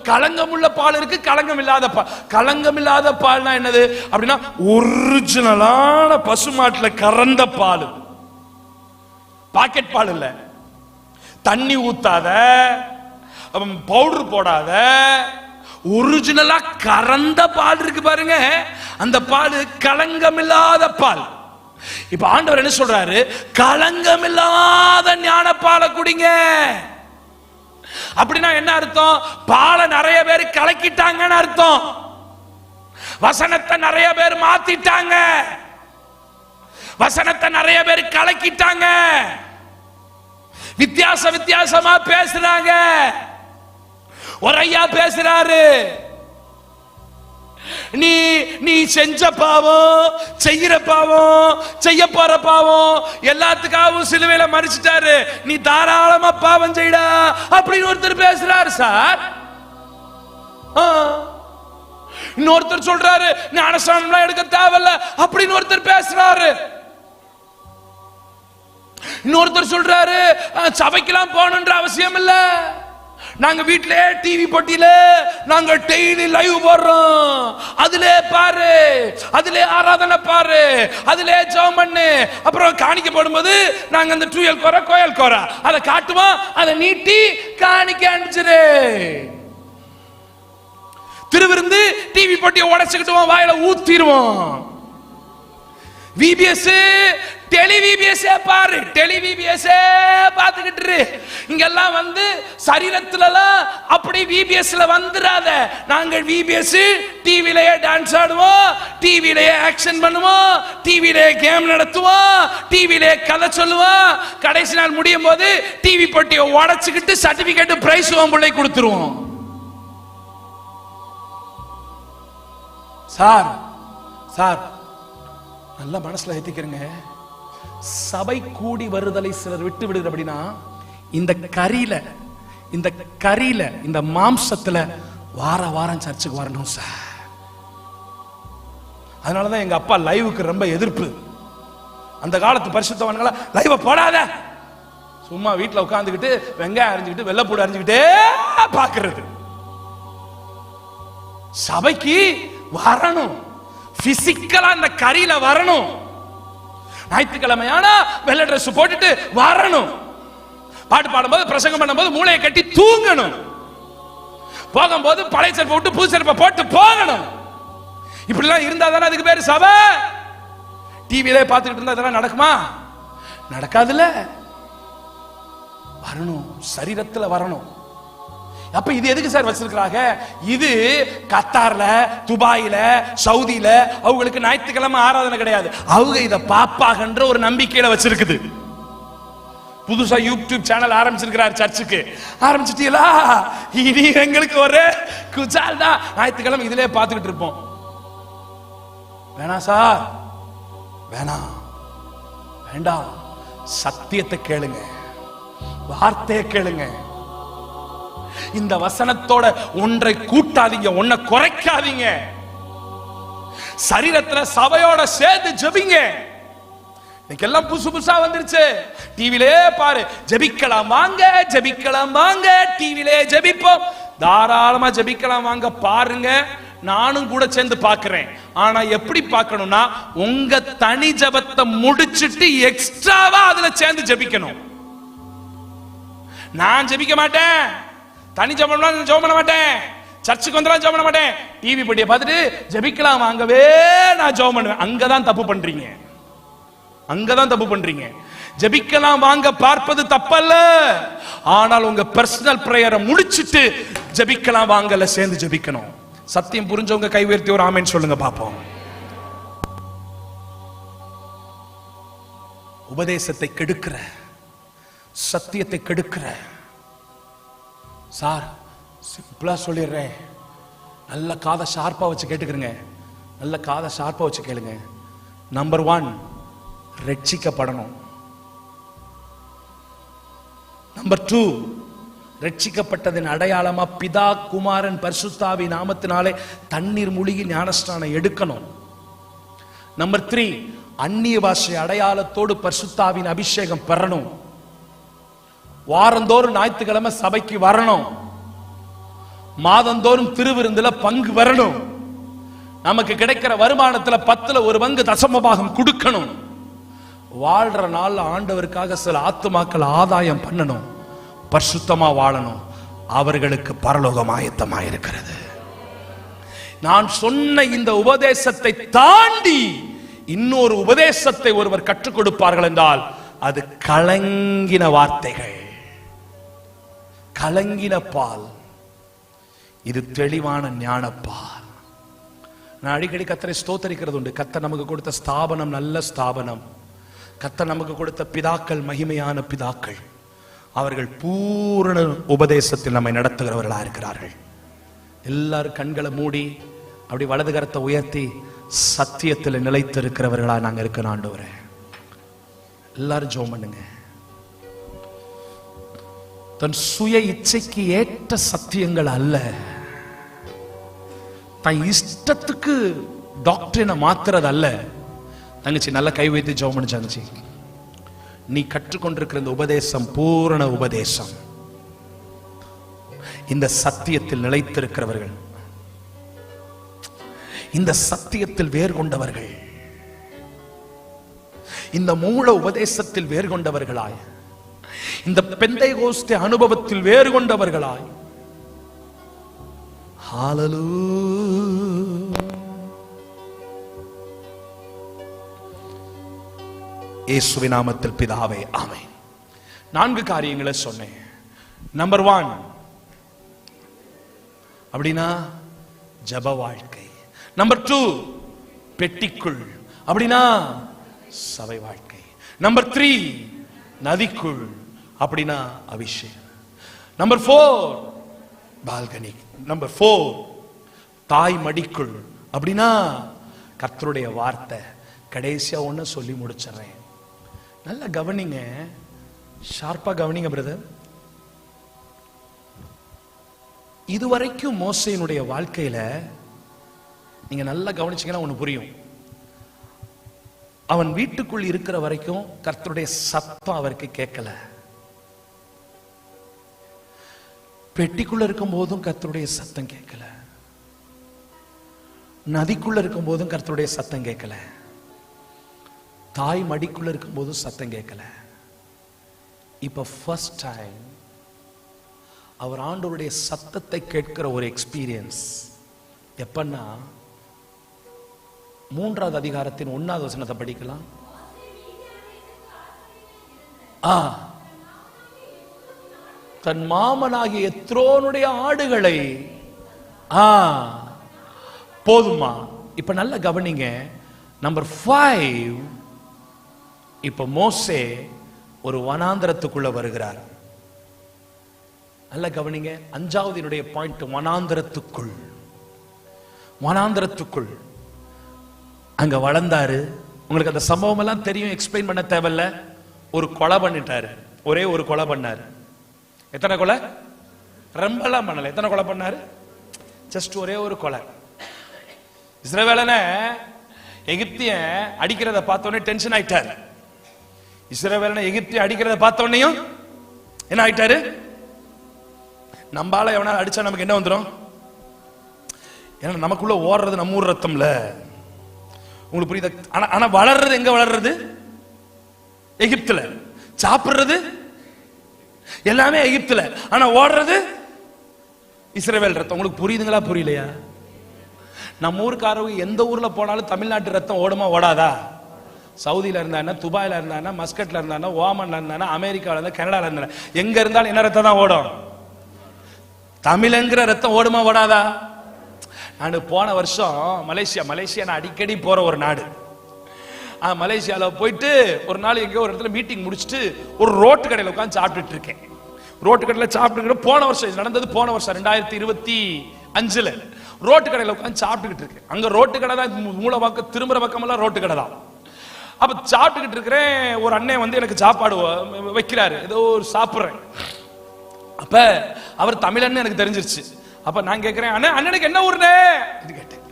களங்கமுள்ள பால் இருக்கு, களங்கம் இல்லாத பால். களங்கம் இல்லாத பால்னா என்னது அப்படின்னா ஒரிஜினலான பசுமாட்டுல கறந்த பால், பாக்கெட் பால் இல்ல, தண்ணி ஊத்தாத, பவுடர் போடாத, ஒரிஜினலா கறந்த பால் இருக்கு பாருங்க. அந்த பால் களங்கமில்லாத பால். இப்ப ஆண்டவர் என்ன சொல்றாரு? களங்கமில்லாத ஞானப்பாலை குடிங்க. அப்படின்னா என்ன அர்த்தம்? பாலை நிறைய பேர் கலக்கிட்டாங்கன்னு அர்த்தம். வசனத்தை நிறைய பேர் மாத்திட்டாங்க, வசனத்தை நிறைய பேர் கலக்கிட்டாங்க, வித்தியாசமா பேசுறாங்க. ஒரு ஐயா பேசுறாரு, நீ செஞ்ச பாவம், செய்யற பாவம், செய்ய போற பாவம் எல்லாத்துக்காகவும் சிலுவையில மரிச்சிட்டாரு, நீ தாராளமா பாவம் செய்டா அப்படின்னு ஒருத்தர் பேசுறாரு சார். இன்னொருத்தர் சொல்றாரு ஞானஸ்நானம் எடுக்க தேவையில்ல அப்படின்னு ஒருத்தர் பேசுறாரு. இன்னொருத்தர் சொல்றாரு சபைக்கெல்லாம் போகணுன்ற அவசியம் இல்ல, நாங்க வீட்டிலே டிவி போட்டியில நாங்க டெய்லி லைவ் போடுறோம், அதிலே பாரு, அதிலே ஆராதனை பாரு, அதிலே ஜெபம் பண்ணு, அப்புறம் காணிக்க போடும்போது நாங்க அந்த டூயல் கோரா கோயல் கோரா அதை காட்டுவோம், அதை நீட்டி காணிக்க அனுப்பிச்சிரு. திருவிருந்து டிவி போட்டியை உடைச்சுக்கிட்டுவோம், வாயில ஊத்திடுவோம். விபிஎஸ் டெலி விபிஎஸ் பாரு, டெலி விபிஎஸ் பார்த்துக்கிட்டு இங்கெல்லாம் வந்து சரீரத்துலலாம் அப்படி விபிஎஸ்ல வந்துடாத. நாங்கள் விபிஎஸ் டிவிலேயே டான்ஸ் ஆடுவோம், டிவிலேயே ஆக்ஷன் பண்ணுவோம், டிவிலேயே கேம் நடத்துவோம், டிவிலேயே கதை சொல்லுவோம். கடைசி நாள் முடியும் போது டிவி போட்டியை உடைச்சுக்கிட்டு சர்டிபிகேட் பிரைஸ் பிள்ளை கொடுத்துருவோம். சார் சார் நல்ல மனசுல ஏத்திக்கிறங்க, சபை கூடி வருதலை சிலர் விட்டு விடுகிற அப்படின்னா இந்த கரியில இந்த மாம்சத்துல வாரம் சர்ச்சுக்கு வரணும் சார். அதனாலதான் எங்க அப்பா லைவுக்கு ரொம்ப எதிர்ப்பு. அந்த காலத்து பரிசுத்தவான்கள லைவ போடாத, சும்மா வீட்டுல உட்கார்ந்துக்கிட்டு வெங்காயம் அரிஞ்சுக்கிட்டு வெள்ளைப்பூடு அரிஞ்சுக்கிட்டே பாக்குறது. சபைக்கு வரணும், பிசிக்கலா அந்த கரியில வரணும். ஞாயிற்றுக்கிழமையானா வெள்ளை ட்ரெஸ் போட்டுட்டு வரணும், பாட்டு பாடும்போது பிரசங்கம் பண்ணும்போது மூளையை கட்டி தூங்கணும், போகும்போது பழைய செருப்பை விட்டு புது செருப்பை போட்டு போகணும். இப்படி எல்லாம் இருந்தா தானே அதுக்கு பேரு சபை. டிவியிலே பார்த்துக்கிட்டு இருந்தா அதெல்லாம் நடக்குமா? நடக்காதுல்ல. வரணும், சரீரத்துல வரணும். அப்ப இது எதுக்கு சார் வச்சிருக்காங்க? இது கத்தார்ல, துபாயில, சவுதியில அவங்களுக்கு ஞாயிற்றுக்கிழமை ஆராதனை கிடையாது, அவங்க இத பாப்பாகன்ற ஒரு நம்பிக்கையில வச்சிருக்குது. புதுசா யூடியூப் சேனல் ஆரம்பிச்சிருக்கிறார் சர்ச்சுக்கு. ஆரம்பிச்சிட்டீங்களா? இனி எங்களுக்கு ஒரு குஜால் தான், ஞாயிற்றுக்கிழமை இதிலே பார்த்துக்கிட்டு இருப்போம். வேணாம் சார், வேணாம், வேண்டாம். சத்தியத்தை கேளுங்க, வார்த்தையை கேளுங்க. இந்த வசனத்தோட ஒன்றை கூட்டாதீங்க, ஒன்றை குறைக்காதீங்க. சரீரத்துல சபையோட சேர்ந்து ஜெபிங்க. இன்னைக்கெல்லாம் புதுசு புதுசா வந்துருச்சு. டிவிலே பாரு, ஜெபிக்கலாம் வாங்க, ஜெபிக்கலாம் வாங்க, டிவிலே ஜெபிப்போம். தாராளமா ஜெபிக்கலாம் வாங்க, பாருங்க. நானும் கூட சேர்ந்து பார்க்கிறேன். ஆனா எப்படி பார்க்கணும்னா, உங்க தனி ஜெபத்தை முடிச்சிட்டு எக்ஸ்ட்ராவா அதுல சேர்ந்து ஜெபிக்கணும். நான் ஜெபிக்க மாட்டேன், தனி ஜெபம் பண்ண மாட்டேன், சர்ச்சுக்கு வந்தா ஜெபம் பண்ண மாட்டேன், டிவி பட்டியை பார்த்துட்டு ஜெபிக்கலாம் வாங்கவே நான் ஜெபம் பண்ணுவேன். அங்கதான் தப்பு பண்றீங்க, அங்கதான் தப்பு பண்றீங்க. ஜெபிக்கலாம் வாங்க பார்ப்பது தப்பல்ல, ஆனால் உங்க பர்சனல் பிரேயரை முடிச்சிட்டு ஜெபிக்கலாம் வாங்கல சேர்ந்து ஜெபிக்கணும். சத்தியம் புரிஞ்சவங்க கை உயர்த்தி ஒரு ஆமென் சொல்லுங்க பாப்போம். உபதேசத்தை கெடுக்கிற, சத்தியத்தை கெடுக்கிற, சார் சிம்பிளா சொல்லிடுறேன், நல்ல காதை ஷார்ப்பா வச்சு கேட்டுக்கிறங்க, நல்ல காதை ஷார்ப்பா வச்சு கேளுங்க. நம்பர் 1, ரட்சிக்கப்படணும். நம்பர் 2, ரட்சிக்கப்பட்டதின் அடையாளமா பிதா குமாரன் பரிசுத்தாவி நாமத்தினாலே தண்ணீர் மூழ்கி ஞானஸ்நானம் எடுக்கணும். நம்பர் 3, அந்நிய பாஷை அடையாளத்தோடு பரிசுத்தாவின் அபிஷேகம் பெறணும். வாரந்தோறும் ஞாயிற்றுக்கிழமை சபைக்கு வரணும். மாதந்தோறும் திருவிருந்துல பங்கு வரணும். நமக்கு கிடைக்கிற வருமானத்துல 10ல் 1 பங்கு தசம பாகம் கொடுக்கணும். வாழ்ற நாள் ஆண்டவருக்காக சில ஆத்துமாக்கள் ஆதாயம் பண்ணணும். பரிசுத்தமா வாழணும். அவர்களுக்கு பரலோகம் ஆயத்தமாயிருக்கிறது. நான் சொன்ன இந்த உபதேசத்தை தாண்டி இன்னொரு உபதேசத்தை ஒருவர் கற்றுக் கொடுப்பார்கள் என்றால் அது கலங்கின வார்த்தைகள், கலங்கின பால். இது தெளிவான ஞானப்பால். நான் அடிக்கடி கர்த்தரை ஸ்தோத்தரிக்கிறது உண்டு. கர்த்தர் நமக்கு கொடுத்த ஸ்தாபனம் நல்ல ஸ்தாபனம். கர்த்தர் நமக்கு கொடுத்த பிதாக்கள் மகிமையான பிதாக்கள். அவர்கள் பூரண உபதேசத்தில் நம்மை நடத்துகிறவர்களா இருக்கிறார்கள். எல்லாரும் கண்களை மூடி அப்படி வலது கரத்தை உயர்த்தி சத்தியத்தில் நிலைத்திருக்கிறவர்களா நாங்க இருக்கிற ஆண்டவரே. எல்லாரும் ஜெபம் பண்ணுங்க. தன் சுய இச்சைக்கு ஏற்ற சத்தியங்கள் அல்ல, தன் இஷ்டத்துக்கு டாக்டரினை மாத்துறது அல்ல. தங்கச்சி நல்ல கை வைத்து ஜெபம் பண்ணு. தங்கச்சி, நீ கற்றுக்கொண்டிருக்கிற இந்த உபதேசம் பூரண உபதேசம். இந்த சத்தியத்தில் நிலைத்திருக்கிறவர்கள், இந்த சத்தியத்தில் வேர் கொண்டவர்கள், இந்த மூல உபதேசத்தில் வேர் கொண்டவர்களாய், இந்த பெந்தைகோஸ்தே அனுபவத்தில் வேறு கொண்டவர்களாய், ஹalleluya, இயேசுவின் நாமத்தில் பிதாவே ஆமென். 4 காரியங்களை சொன்னேன். நம்பர் 1 அப்படினா ஜெப வாழ்க்கை. நம்பர் 2 பெட்டிக்குள் அப்படினா சபை வாழ்க்கை. நம்பர் 3 நதிக்குள் அப்படினா அபிஷேகம். Number 4 balcony. நம்பர் 4 தாய் மடிக்குள் அப்படினா கர்த்தருடைய வார்த்தை. கடைசியா ஒண்ணு சொல்லி முடிச்சிடுறேன். நல்லா கவனிங்க, ஷார்ப்பா கவனிங்க பிரதர். இதுவரைக்கும் மோசேயினுடைய வாழ்க்கையில நீங்க நல்லா கவனிச்சீங்கன்னா ஒண்ணு புரியும். அவன் வீட்டுக்குள் இருக்கிற வரைக்கும் கர்த்தருடைய சத்தம் அவருக்கு கேட்கல. பெட்டிக்குள்ள இருக்கும் போதும் கர்த்தருடைய சத்தம் கேட்கல. நதிக்குள்ள இருக்கும் போதும் கர்த்தருடைய சத்தம் கேட்கல. தாய் மடிக்குள்ள இருக்கும் போதும் சத்தம் கேட்கல. இப்ப ஃபர்ஸ்ட் டைம் அவர் ஆண்டவருடைய சத்தத்தை கேட்கிற ஒரு எக்ஸ்பீரியன்ஸ் எப்பன்னா 3வது அதிகாரத்தின் 1வது வசனத்தை படிக்கலாம். தன் மாமனாகிய எத்ரோனுடைய ஆடுகளை போதுமா. இப்ப நல்ல கவனிங்க. நம்பர் 5 இப்ப மோசே ஒரு வனாந்தரத்துக்குள்ள வருகிறார். நல்ல கவனிங்க. 5வது பாயிண்ட் வனாந்தரத்துக்குள். வனாந்தரத்துக்குள் அங்க வளர்ந்தாரு. உங்களுக்கு அந்த சம்பவம் எல்லாம் தெரியும், எக்ஸ்பிளைன் பண்ண தேவையில்ல. ஒரு கொலை பண்ணிட்டாரு, ஒரே ஒரு கொலை பண்ணாரு. எத்தனை கொலை? ரொம்பலாம் பண்ணல. எத்தனை கொலை பண்ணாரு? ஜஸ்ட் ஒரே ஒரு கொலை. இஸ்ரவேலனை எகிப்தியன் அடிக்கிறத பார்த்தோன்னே டென்ஷன் ஆயிட்டாரு. இஸ்ரவேலனை எகிப்தியன் அடிக்கிறத பார்த்தோன்னையும் என்ன ஆயிட்டாரு? நம்பால எவனால அடிச்சா நமக்கு என்ன வந்துடும்? ஏன்னா நமக்குள்ள ஓடுறது நம்ம ஊர் ரத்தம்ல. உங்களுக்கு புரியுதா? ஆனா வளர்றது எங்க வளர்றது? எகிப்துல. சாப்பிடுறது எல்லாமே எகிப்துல. ஆனா ஓடுறது இஸ்ரவேல் ரத்தம். உங்களுக்கு புரியுதுங்களா புரியலையா? நம்ம ஊருக்காரங்க எந்த ஊர்ல போனாலும் தமிழ்நாட்டு ரத்தம் ஓடுமா ஓடாதா? சவுதியில இருந்தானா, துபாயில இருந்தானா, மஸ்கட்ல இருந்தானா, ஓமன்ல இருந்தானா, அமெரிக்கால இருந்தா, கனடால இருந்தா, எங்க இருந்தாலும் என்ன ரத்தம் தான் ஓடும்? தமிழ்ங்கிற ரத்தம் ஓடுமா ஓடாதா? நான் போன வருஷம் மலேசியா நான் அடிக்கடி போற ஒரு நாடு. மலேசியால போயிட்டு ஒரு நாள் எங்கேயோ ஒரு இடத்துல மீட்டிங் முடிச்சுட்டு ஒரு ரோட்டு கடையில் உட்காந்து சாப்பிட்டுட்டு இருக்கேன். ரோட்டு கடையில் சாப்பிட்டு போன வருஷம் நடந்தது. போன வருஷம் 2025 ரோட்டு கடையில் உட்காந்து சாப்பிட்டுக்கிட்டு இருக்கேன். அங்க ரோட்டு கடை தான், மூல பக்கம் திரும்புற பக்கமெல்லாம் ரோட்டு கடை தான். அப்ப சாப்பிட்டுக்கிட்டு இருக்கிறேன். ஒரு அண்ணன் வந்து எனக்கு சாப்பாடு வைக்கிறாரு, ஏதோ ஒரு சாப்பிடுறேன். அப்ப அவர் தமிழன்னு எனக்கு தெரிஞ்சிருச்சு. அப்ப நான் கேட்கிறேன், அண்ணனுக்கு என்ன ஊர்னே கேட்டேன்.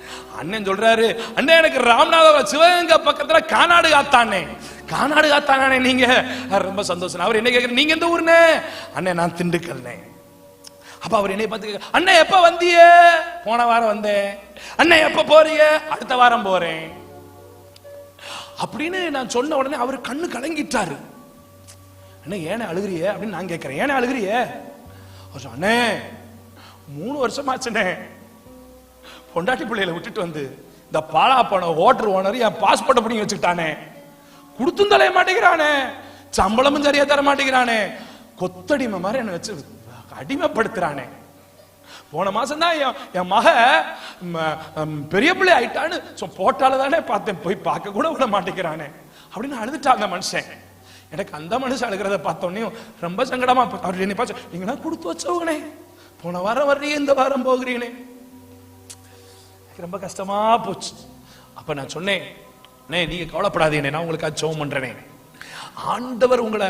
அண்ணன் சொல்றாரு, அண்ணன் எனக்கு ராமநாதபுரம் சிவகங்கை பக்கத்துல கானாடு காத்தானே. நீங்க ரொம்ப சந்தோஷம். அவர் என்ன கேட்கிற, நீங்க எந்த ஊர்னே? அண்ணன் நான் திண்டுக்கல்னே. அப்ப அவர் என்னை பார்த்து, அண்ணன் எப்ப வந்திய? போன வாரம் வந்தேன். அண்ணன் எப்ப போறீங்க? அடுத்த வாரம் போறேன் அப்படின்னு நான் சொன்ன உடனே அவர் கண்ணு கலங்கிட்டாரு. அண்ணே ஏன அழுகிறிய அப்படின்னு நான் கேட்கிறேன். ஏன அழுகிறிய? அண்ணே 3 வருஷம் ஆச்சுனே பொண்டாட்டி பிள்ளைகளை விட்டுட்டு வந்து இந்த பாலா போன ஹோட்டல் ஓனர் என் பாஸ்போர்ட்டை பிடிங்கி வச்சுக்கிட்டானே, கொடுத்தும் தலைய மாட்டேங்கிறானே, சம்பளமும் சரியா தர மாட்டேங்கிறானே, கொத்தடிமை மாதிரி என்ன வச்சு அடிமைப்படுத்துறானே. போன மாசம் தான் என் மக பெரிய பிள்ளை ஆயிட்டான்னு போட்டால தானே பார்த்தேன், போய் பார்க்க கூட விட மாட்டேங்கிறானே அப்படின்னு அழுதுட்டா அந்த மனுஷன். எனக்கு அந்த மனுஷன் அழுகிறத பார்த்தோன்னே ரொம்ப சங்கடமா. அவர் என்ன பார்த்து, நீங்க கொடுத்து வச்சவங்கனே, போன வாரம் வர்றீங்க, இந்த வாரம் போகிறீங்களே, ரொம்ப கஷ்டமா போச்சு. அப்ப நான் சொன்னேன், நீங்க கவலைப்படாதீங்க, நான் உங்களுக்கு ஜெபம் பண்றேனே, ஆண்டவர் உங்களை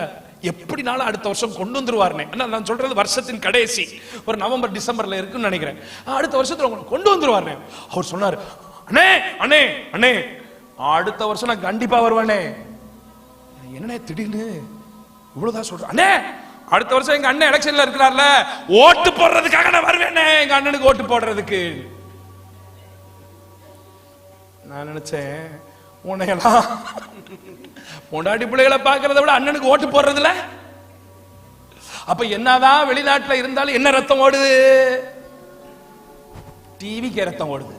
எப்படினாலும் அடுத்த வருஷம் கொண்டு வந்துருவாருனே. நான் சொல்றது வருஷத்தின் கடைசி ஒரு நவம்பர் டிசம்பர்ல இருக்குன்னு நினைக்கிறேன். அடுத்த வருஷத்துல உங்களை கொண்டு வந்துருவாருனே. அவர் சொன்னாரு, அண்ணே அண்ணே அண்ணே அடுத்த வருஷம் நான் கண்டிப்பா வருவானே. என்ன திடீர்னு இவ்வளவுதான் சொல்றேன்? அண்ணே அடுத்த வருஷம் எங்க அண்ணன் எலெக்ஷன்ல இருக்கிறார்ல, ஓட்டு போடுறதுக்காக நான் வருவேனே, எங்க அண்ணனுக்கு ஓட்டு போடுறதுக்கு. நான் நினைச்சேன், உன்னையெல்லாம் பொண்டாட்டி பிள்ளைகளை பார்க்கறத விட அண்ணனுக்கு ஓட்டு போடுறதுல. அப்ப என்னதான் வெளிநாட்டுல இருந்தாலும் என்ன ரத்தம் ஓடுது? டிவிக்கு ரத்தம் ஓடுது.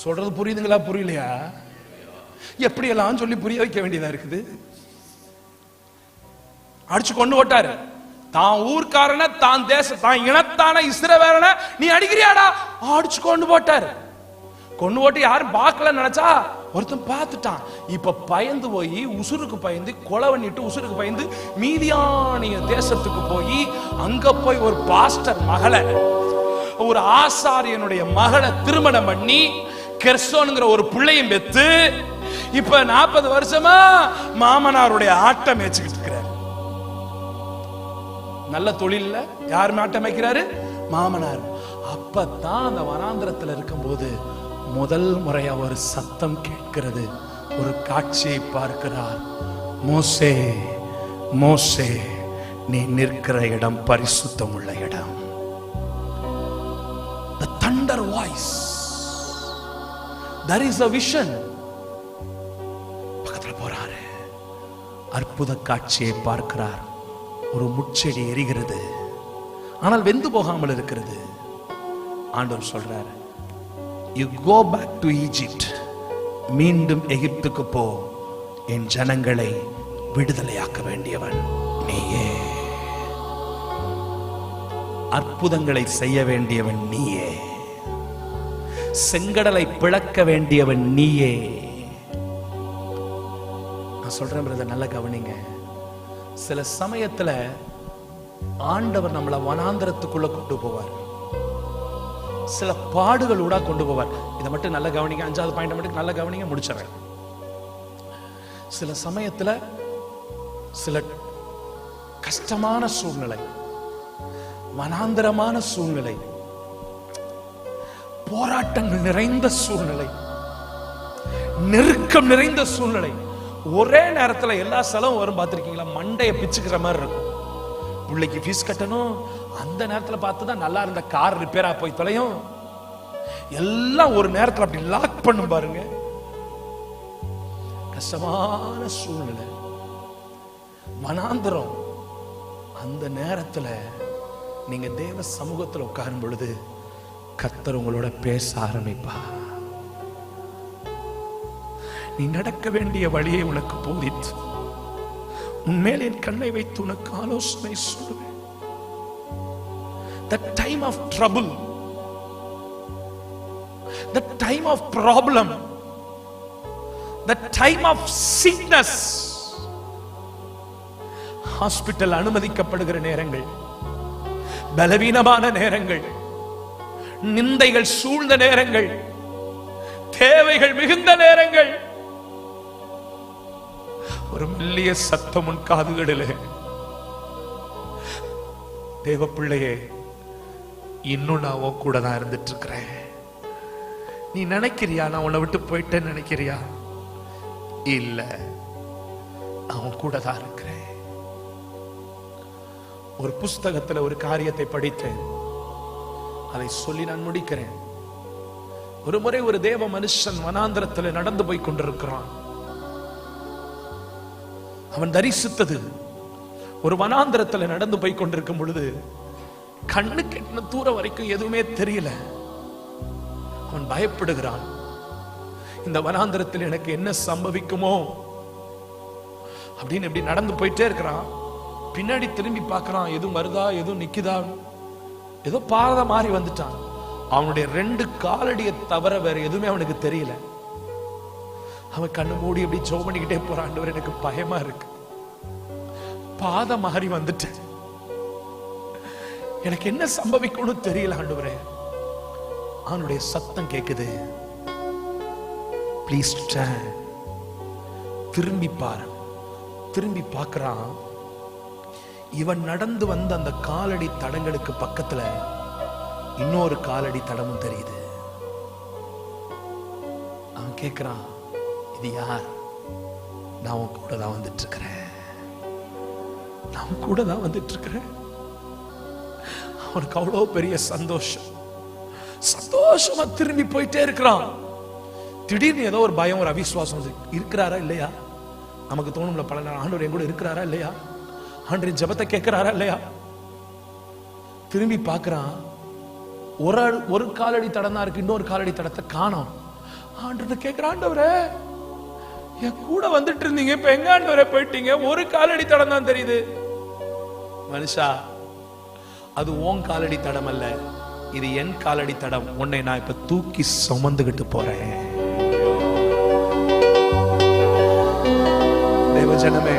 சொல்றது புரியுதுங்களா புரியலையா? எப்படி எல்லாம் சொல்லி புரிய வைக்க வேண்டியதா இருக்குது. அடிச்சு கொண்டு ஓட்டாரு. தான் ஊர்க்காரன, தான் தான் இனத்தான இஸ்ரவேலன நீ அடிக்கிறியாடா, அடிச்சு கொண்டு போட்டாரு. கொண்டு போட்டு யாரும் பார்க்கல நினைச்சா ஒருத்தன் பார்த்துட்டான். இப்ப பயந்து போய், உசுருக்கு பயந்து, கொலை பண்ணிட்டு உசுருக்கு பயந்து மீதியானிய தேசத்துக்கு போய் அங்க போய் ஒரு பாஸ்டர் மகளை, ஒரு ஆசாரியனுடைய மகளை திருமணம் பண்ணி கெர்சோன்ங்கிற ஒரு பிள்ளையும் பெத்து இப்ப 40 வருஷமா மாமனாருடைய ஆட்டம் மேய்ச்சிக்கிட்டு இருக்கிறார். நல்ல தொழில்ல யார் ஆட்டம் மேய்க்கிறாரு? மாமனார். அப்பதான் அந்த வனாந்திரத்தில் இருக்கும் போது முதல் முறையா ஒரு சத்தம் கேட்கிறது. ஒரு காட்சியை பார்க்கிறார். மோசே மோசே, நீ நிற்கிற இடம் பரிசுத்தம் உள்ள இடம். The thunder voice. There is a vision. பக்கத்துல போறாரு. அற்புத காட்சியை பார்க்கிறார். ஒரு முட்செடி எரிகிறது, ஆனால் வெந்து போகாமல் இருக்கிறது. ஆண்டவர் சொல்றாரு, you go back to Egypt. மீண்டும் எகிப்துக்கு போ, என் ஜனங்களை விடுதலையாக்க வேண்டியவன் நீயே. அற்புதங்களை செய்ய வேண்டியவன் நீயே. செங்கடலை பிளக்க வேண்டியவன் நீயே. நான் சொல்றேன் பிரதர், நல்ல கவனிங்க. சில சமயத்துல ஆண்டவர் நம்மளை வனாந்திரத்துக்குள்ள கொண்டு போவார், சில பாடுகளோட கொண்டு போவார். இதை மட்டும் நல்ல கவனிங்க, 5வது பாயிண்ட் மட்டும் நல்ல கவனிங்க, முடிச்சிடறேன். சில சமயத்துல சில கஷ்டமான சூழ்நிலை, வனாந்திரமான சூழ்நிலை, போராட்டங்கள் நிறைந்த சூழ்நிலை, நெருக்கம் நிறைந்த சூழ்நிலை, ஒரே நேரத்துல எல்லா செலவும் வரும். பார்த்திருக்கீங்களா? மண்டைய பிச்சுக்கிற மாதிரி இருக்கும். பிள்ளைக்கு ஃபீஸ் கட்டணும், அந்த நேரத்துல பார்த்துதான் நல்லா இருந்த கார் ரிப்பேரா போய் தொலையும். எல்லாம் ஒரு நேரத்துல அப்படி லாக் பண்ணும் பாருங்க. கஷ்டமான சூழ்நிலை, வனாந்திரம். அந்த நேரத்துல நீங்க தேவ சமூகத்தில் உட்காரும் பொழுது கர்த்தர் உங்களோட பேச ஆரம்பிப்பா. நீ நடக்க வேண்டிய வழியை உனக்கு போதித்து உன்மேல் என் கண்ணை வைத்து உனக்கு ஆலோசனை சொல்லுவேன். The time of trouble, the time of problem, the time of sickness, hospital அனுமதிக்கப்படுகிற நேரங்கள், பலவீனமான நேரங்கள், நிந்தைகள் சூழ்ந்த நேரங்கள், தேவைகள் மிகுந்த நேரங்கள், ஒரு மெல்லிய சத்தம் உன் காதுகளிலே, தேவ பிள்ளையே, இன்னும் நான் உன் கூட தான் இருந்துட்டு இருக்கிறேன். நீ நினைக்கிறியா நான் உன்னை விட்டு போயிட்டேன்னு நினைக்கிறியா? இல்ல, நான் உன் கூட தான் இருக்கிறேன். ஒரு புஸ்தகத்துல ஒரு காரியத்தை படித்தேன், அதை சொல்லி நான் முடிக்கிறேன். ஒரு முறை ஒரு தேவ மனுஷன் வனாந்தரத்தில் நடந்து போய் கொண்டிருக்கிறான். அவன் தரிசித்தது ஒரு வனாந்தரத்தில் நடந்து போய் கொண்டிருக்கும் பொழுது கண்ணு கெட்டின தூரம் வரைக்கும் எதுவுமே தெரியல. அவன் பயப்படுகிறான், இந்த வனாந்தரத்தில் எனக்கு என்ன சம்பவிக்குமோ அப்படின்னு இப்படி நடந்து போயிட்டே இருக்கிறான். பின்னாடி திரும்பி பார்க்கறான், எதுவும் வருதா, எதுவும் நிக்குதா, ஏதோ பாதை மாறி வந்துட்டான். அவனுடைய 2 காலடியை தவிர வேற எதுவுமே அவனுக்கு தெரியல. அவன் கண்ணு மூடி அப்படி ஜெபம் பண்ணிக்கிட்டே போறான். ஆண்டவரே, எனக்கு பயமா இருக்கு, பாதை மாறி வந்துட்டேன், எனக்கு என்ன சம்பவிக்கணும் தெரியல ஆண்டவரே. அவனுடைய சத்தம் கேக்குது, ப்ளீஸ் ஸ்டாண்ட், திரும்பி பாரு. திரும்பி பார்க்கறான். இவன் நடந்து வந்த அந்த காலடி தடங்களுக்கு பக்கத்துல இன்னொரு காலடி தடமும் தெரியுது. அவன் கேட்கிறான், இது யார்? நான் உன் கூட தான் வந்துட்டு இருக்கிறேன், நான் கூட தான் வந்துட்டு இருக்கிறேன். அவனுக்கு அவ்வளோ பெரிய சந்தோஷம். சந்தோஷமா திரும்பி போயிட்டே இருக்கிறான். திடீர்னு ஏதோ ஒரு பயம், ஒரு அவிசுவாசம் இருக்கிறாரா இல்லையா? நமக்கு தோணும்ல பல நாள், ஆண்டவர் என் கூட இருக்கிறாரா இல்லையா, ஆண்டவரின் ஜெபத்தை கேட்கிறாரா இல்லையா? திரும்பி பார்க்கிறான், ஒரு காலடி தடம் தான் இருக்கு, இன்னொரு காலடி தடத்தை காணோம். ஆண்டவர் கேட்கிறான், ஆண்டவரே என் கூட வந்துட்டு இருந்தீங்க, இப்ப எங்க ஆண்டவரே போயிட்டீங்க? ஒரு காலடி தடம் தான் தெரியுது. மனுஷா, அது உன் காலடி தடம் அல்ல, இது என் காலடி தடம். உன்னை நான் இப்ப தூக்கி சுமந்துகிட்டு போறேன். தேவஜனமே,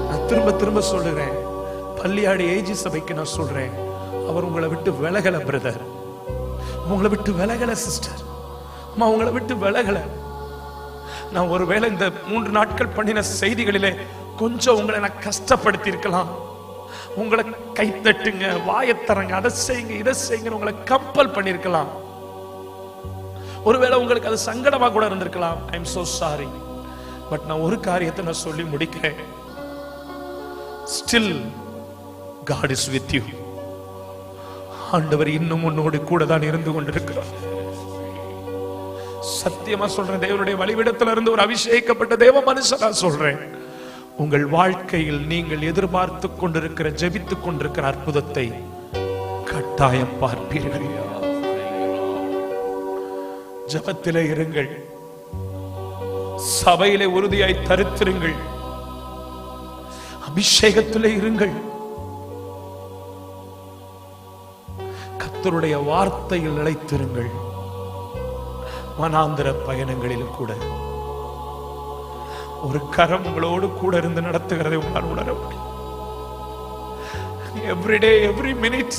நான் திரும்ப திரும்ப சொல்லுறேன், பள்ளியாடி ஏஜி சபைக்கு நான் சொல்றேன், அவர் உங்களை விட்டு விலகல பிரதர், உங்களை விட்டு விலகல சிஸ்டர், அம்மா உங்களை விட்டு விலகல. நான் ஒருவேளை இந்த 3 நாட்கள் பண்ணின செய்திகளிலே கொஞ்சம் உங்களை நான் கஷ்டப்படுத்தி இருக்கலாம். உங்களை கைத்தட்டுங்க, வாயத்தரங்க, அதை செய்யுங்க, இதை செய்யுங்க, உங்களை கம்பல் பண்ணிருக்கலாம். ஒருவேளை உங்களுக்கு அது சங்கடமா கூட இருந்திருக்கலாம். I am so sorry. But நான் ஒரு காரியத்தை நான் சொல்லி முடிக்கிறேன். Still God is with you. ஆண்டவர் இன்னும் உன்னோடு கூட தான் இருந்து கொண்டிருக்கிறார். சத்தியமா சொல்றேன், தேவனுடைய வழிவிடத்தில் இருந்து ஒரு அபிஷேகப்பட்ட தேவ மனுஷனா சொல்றேன், உங்கள் வாழ்க்கையில் நீங்கள் எதிர்பார்த்து கொண்டிருக்கிற, ஜெபித்துக் கொண்டிருக்கிற அற்புதத்தை கட்டாயம் பார்ப்பீர்கள். ஜெபத்திலே இருங்கள், சபையிலே உறுதியாய் தரித்திருங்கள், அபிஷேகத்திலே இருங்கள், கர்த்தருடைய வார்த்தையில் நிலைத்திருங்கள். வனாந்திர பயணங்களிலும் கூட ஒரு கரம் உங்களோடு கூட இருந்து நடத்துகிறதை உங்களால் உணர முடியும். Every day, every minute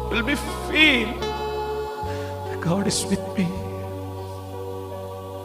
will be feel God is with me.